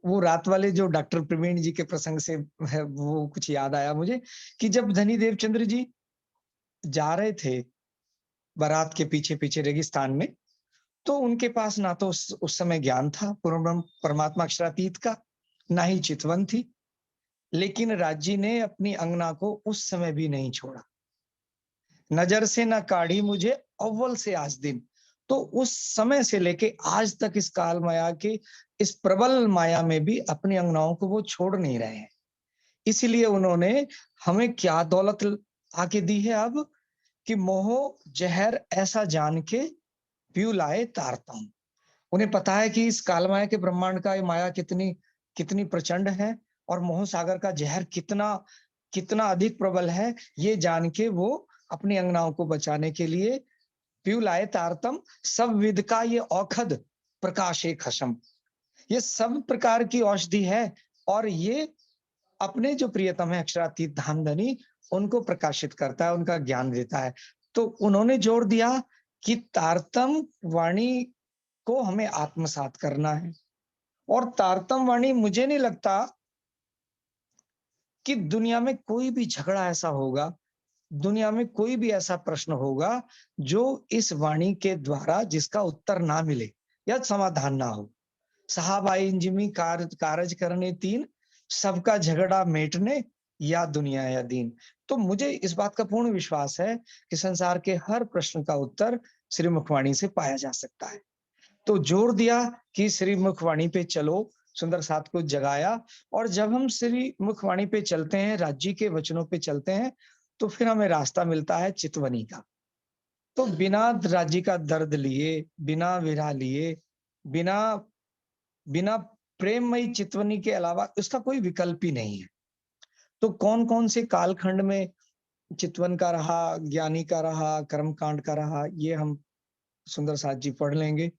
वो रात वाले जो डॉक्टर प्रवीण जी के प्रसंग से है वो कुछ याद आया मुझे कि जब धनी देवचंद्र जी जा रहे थे बारात के पीछे पीछे रेगिस्तान में, तो उनके पास ना तो उस समय ज्ञान था परमात्मा अक्षरातीत का, ना ही चितवन थी, लेकिन राजी ने अपनी अंगना को उस समय भी नहीं छोड़ा। नजर से ना काढ़ी मुझे अव्वल से आज दिन, तो उस समय से लेके आज तक इस काल माया के इस प्रबल माया में भी अपनी अंगनाओं को वो छोड़ नहीं रहे हैं। इसलिए उन्होंने हमें क्या दौलत आके दी है अब कि मोह जहर ऐसा जान के पीऊ लाए तारतम। उन्हें पता है कि इस काल माया के ब्रह्मांड का ये माया कितनी कितनी प्रचंड है और मोह सागर का जहर कितना कितना अधिक प्रबल है, ये जान के वो अपनी अंगनाओं को बचाने के लिए पीऊ लाए तारतम सब विध का ये औखद प्रकाश एक खसम, ये सब प्रकार की औषधि है और ये अपने जो प्रियतम है अक्षरातीत धामधनी उनको प्रकाशित करता है, उनका ज्ञान देता है। तो उन्होंने जोर दिया कि तारतम वाणी को हमें आत्मसात करना है। और तारतम वाणी, मुझे नहीं लगता कि दुनिया में कोई भी झगड़ा ऐसा होगा, दुनिया में कोई भी ऐसा प्रश्न होगा जो इस वाणी के द्वारा जिसका उत्तर ना मिले या समाधान ना हो। साहब आई इंजमी कारज करने तीन, सबका झगड़ा मेटने या दुनिया या दीन। तो मुझे इस बात का पूर्ण विश्वास है कि संसार के हर प्रश्न का उत्तर श्री मुखवाणी से पाया जा सकता है। तो जोर दिया कि श्री मुखवाणी पे चलो, सुंदर साथ को जगाया, और जब हम श्री मुखवाणी पे चलते हैं, राज्य के वचनों पे चलते हैं, तो फिर हमें रास्ता मिलता है चितवनी का। तो बिना राज्य का दर्द लिए, बिना विरह लिए, बिना प्रेममयी चितवनी के अलावा उसका कोई विकल्प ही नहीं है। तो कौन कौन से कालखंड में चितवन का रहा, ज्ञानी का रहा, कर्मकांड का रहा, ये हम सुंदर साथ जी पढ़ लेंगे,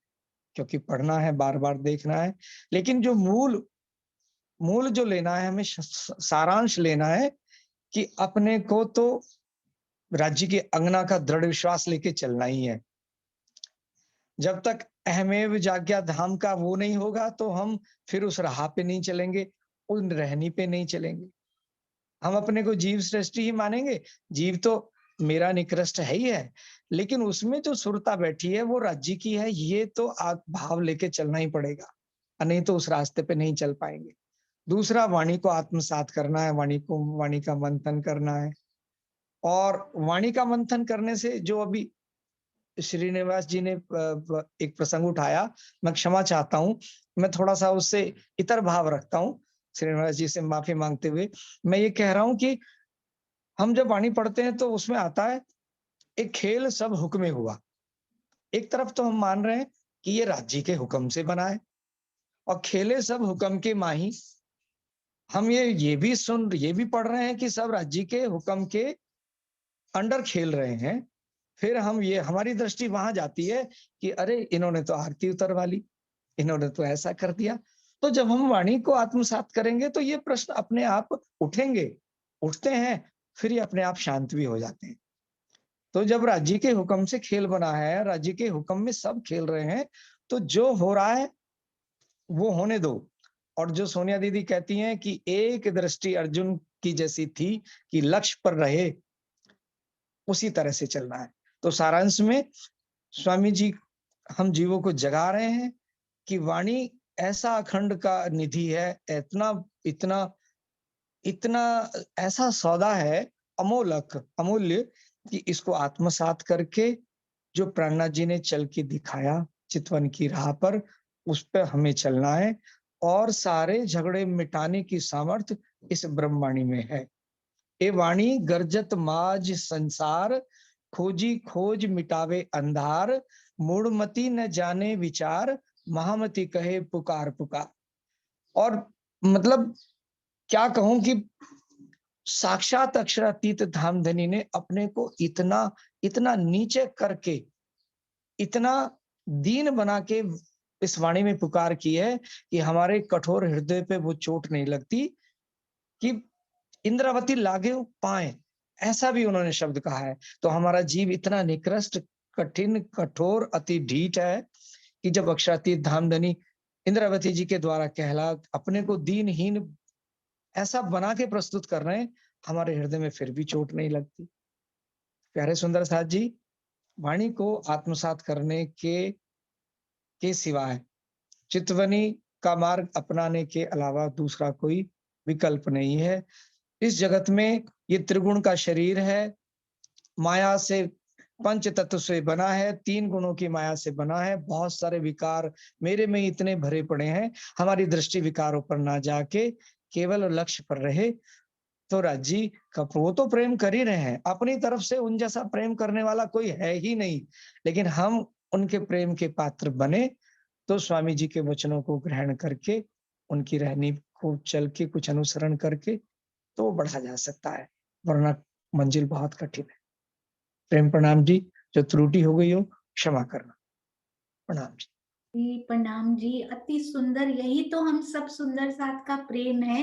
क्योंकि पढ़ना है, बार बार देखना है। लेकिन जो मूल जो लेना है, हमें सारांश लेना है कि अपने को तो राज्य के अंगना का दृढ़ विश्वास लेके चलना ही है। जब तक अहमेव जाज्ञा धाम का वो नहीं होगा, तो हम फिर उस राह पे नहीं चलेंगे, उन रहनी पे नहीं चलेंगे। हम अपने को जीव श्रेष्ठ ही मानेंगे, जीव तो मेरा निकृष्ट है ही है, लेकिन उसमें जो सुरता बैठी है वो राज्य की है, ये तो भाव लेके चलना ही पड़ेगा, नहीं तो उस रास्ते पे नहीं चल पाएंगे। दूसरा, वाणी को आत्मसात करना है, वाणी का मंथन करना है। और वाणी का मंथन करने से जो अभी श्रीनिवास जी ने एक प्रसंग उठाया, मैं क्षमा चाहता हूँ, मैं थोड़ा सा उससे इतर भाव रखता हूँ, श्रीनिवास जी से माफी मांगते हुए मैं ये कह रहा हूँ कि हम जब वाणी पढ़ते हैं तो उसमें आता है एक खेल सब हुक्मे हुआ। एक तरफ तो हम मान रहे हैं कि ये राज्य के हुक्म से बना है, और खेले सब हुक्म के माही। हम ये भी पढ़ रहे हैं कि सब राज्य के हुक्म के अंडर खेल रहे हैं। फिर हमारी दृष्टि वहां जाती है कि अरे इन्होंने तो आरती उतरवा ली, इन्होंने तो ऐसा कर दिया। तो जब हम वाणी को आत्मसात करेंगे तो ये प्रश्न अपने आप उठते हैं, फिर ये अपने आप शांत भी हो जाते हैं। तो जब राज्य के हुक्म से खेल बना है, राज्य के हुक्म में सब खेल रहे हैं, तो जो हो रहा है वो होने दो। और जो सोनिया दीदी कहती हैं कि एक दृष्टि अर्जुन की जैसी थी कि लक्ष्य पर रहे, उसी तरह से चलना है। तो सारांश में स्वामी जी हम जीवों को जगा रहे हैं कि वाणी ऐसा अखंड का निधि है, इतना ऐसा सौदा है, अमूल्य, कि इसको आत्मसात करके जो प्राणनाथ जी ने चल के दिखाया चितवन की राह पर, उस पर हमें चलना है। और सारे झगड़े मिटाने की सामर्थ्य इस ब्रह्मवाणी में है। ए वाणी गर्जत माज संसार, खोजी खोज मिटावे अंधार, मूढ़मती न जाने विचार, महामती कहे पुकार पुकार। और मतलब क्या कहूं कि साक्षात अक्षरातीत धामधनी ने अपने को इतना नीचे करके, इतना दीन बना के इस वाणी में पुकार की है कि हमारे कठोर हृदय पे वो चोट नहीं लगती कि इंद्रावती लागे पाए, ऐसा भी उन्होंने शब्द कहा है। तो हमारा जीव इतना निकृष्ट, कठिन, कठोर, अति ढीठ है कि जब अक्षरातीत धामधनी इंद्रावती जी के द्वारा कहला अपने को दीनहीन ऐसा बना के प्रस्तुत कर रहे हैं, हमारे हृदय में फिर भी चोट नहीं लगती। प्यारे सुंदर साथ जी, वाणी को आत्मसात करने के सिवाय चितवनी का मार्ग अपनाने के अलावा दूसरा कोई विकल्प नहीं है। इस जगत में ये त्रिगुण का शरीर है, माया से, पंच तत्व से बना है, 3 गुणों की माया से बना है। बहुत सारे विकार मेरे में इतने भरे पड़े हैं, हमारी दृष्टि विकारों पर ना जाके केवल लक्ष्य पर रहे तो राज्य का वो तो प्रेम कर ही रहे हैं, अपनी तरफ से उन जैसा प्रेम करने वाला कोई है ही नहीं, लेकिन हम उनके प्रेम के पात्र बने तो स्वामी जी के वचनों को ग्रहण करके, उनकी रहनी को चल के कुछ अनुसरण करके तो बढ़ा जा सकता है, वरना मंजिल बहुत कठिन है। प्रेम प्रणाम जी, जो त्रुटि हो गई हो क्षमा करना। प्रणाम जी। प्रणाम जी, अति सुंदर, यही तो हम सब सुंदर साथ का प्रेम है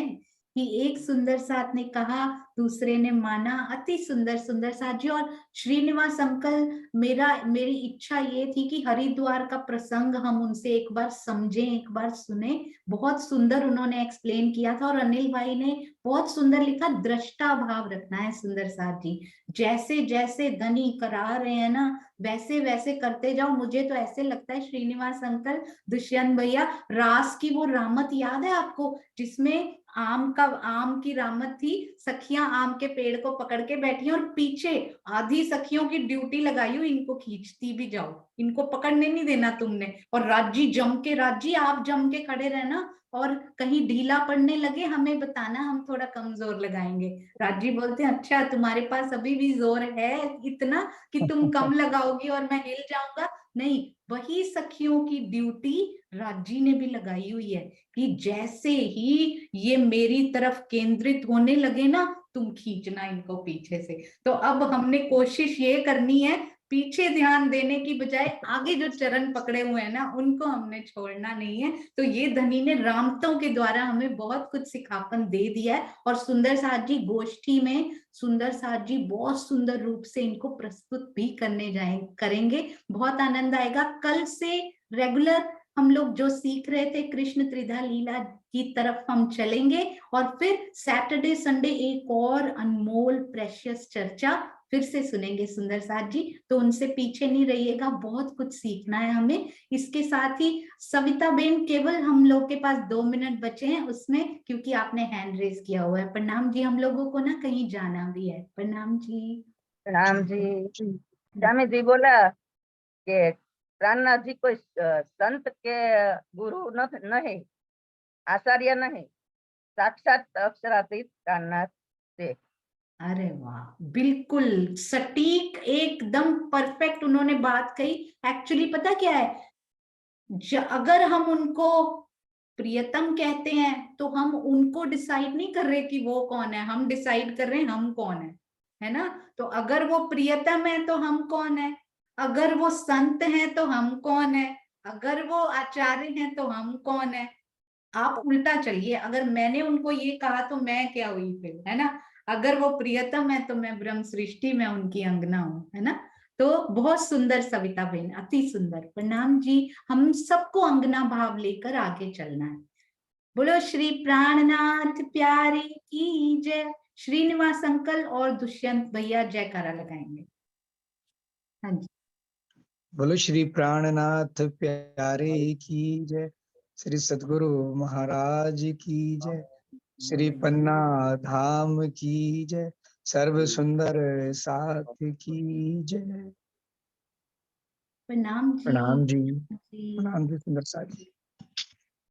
कि एक सुंदर साथ ने कहा, दूसरे ने माना। अति सुंदर सुंदर साथ जी। और श्रीनिवास अंकल, मेरी इच्छा ये थी कि हरिद्वार का प्रसंग हम उनसे एक बार समझें, एक बार सुने। बहुत सुंदर उन्होंने एक्सप्लेन किया था, और अनिल भाई ने बहुत सुंदर लिखा, दृष्टा भाव रखना है सुंदर साथ जी। जैसे जैसे धनी करा रहे हैं ना वैसे वैसे करते जाओ। मुझे तो ऐसे लगता है श्रीनिवास अंकल, दुष्यंत भैया, रास की वो रामत याद है आपको जिसमें आम की रामत थी, सखियां आम के पेड़ को पकड़ के बैठी और पीछे आधी सखियों की ड्यूटी लगाई हुई, इनको खींचती भी जाओ, इनको पकड़ने नहीं देना तुमने। और राजी जम के, राजी आप जम के खड़े रहना, और कहीं ढीला पड़ने लगे हमें बताना, हम थोड़ा कमजोर लगाएंगे। राजी बोलते हैं अच्छा तुम्हारे पास अभी भी जोर है इतना कि तुम कम लगाओगी और मैं हिल जाऊंगा। नहीं, वही सखियों की ड्यूटी राजी ने भी लगाई हुई है कि जैसे ही ये मेरी तरफ केंद्रित होने लगे ना तुम खींचना इनको पीछे से। तो अब हमने कोशिश ये करनी है पीछे ध्यान देने की बजाय आगे जो चरण पकड़े हुए हैं ना उनको हमने छोड़ना नहीं है। तो ये धनी ने रामतों के द्वारा हमें बहुत कुछ सिखापन दे दिया है। और सुंदर साथ जी गोष्ठी में सुंदर साथ जी बहुत सुंदर रूप से इनको प्रस्तुत भी करेंगे। बहुत आनंद आएगा। कल से रेगुलर हम लोग जो सीख रहे थे कृष्ण त्रिधा लीला की तरफ हम चलेंगे, और फिर सैटरडे संडे एक और अनमोल प्रेशियस चर्चा फिर से सुनेंगे सुंदर साथ जी। तो उनसे पीछे नहीं रहिएगा, बहुत कुछ सीखना है हमें। इसके साथ ही सविता बेन, केवल हम लोग के पास 2 मिनट बचे हैं उसमें, क्योंकि आपने हैंड रेज किया हुआ है। प्रणाम जी, हम लोगों को ना कहीं जाना भी है। प्रणाम जी। प्रणाम जी। स्वामी जी बोला कि प्राणनाथ जी कोई संत के गुरु नहीं, आचार्य नहीं, साक्षात अक्षरातीत प्राणनाथ थे। अरे वाह, बिल्कुल सटीक, एकदम परफेक्ट उन्होंने बात कही। एक्चुअली पता क्या है, अगर हम उनको प्रियतम कहते हैं तो हम उनको डिसाइड नहीं कर रहे कि वो कौन है, हम डिसाइड कर रहे हैं हम कौन है ना। तो अगर वो प्रियतम है तो हम कौन है, अगर वो संत है तो हम कौन है, अगर वो आचार्य हैं तो हम कौन है। आप उल्टा चलिए, अगर मैंने उनको ये कहा तो मैं क्या हुई फिर, है ना। अगर वो प्रियतम है तो मैं ब्रह्म सृष्टि में उनकी अंगना हूं, है ना। तो बहुत सुंदर सविता बहन, अति सुंदर। प्रणाम जी। हम सबको अंगना भाव लेकर आगे चलना है। बोलो श्री प्राणनाथ प्यारे की जय। श्रीनिवास अंकल और दुष्यंत भैया जयकारा लगाएंगे। हाँ जी। बोलो श्री प्राणनाथ प्यारे की जय, श्री सद्गुरु महाराज की जय, श्री पन्ना धाम की जय, सर्व सुंदर साथ की जय। प्रणाम जी। प्रणाम जी। प्रणाम जी सुंदर साथ जी।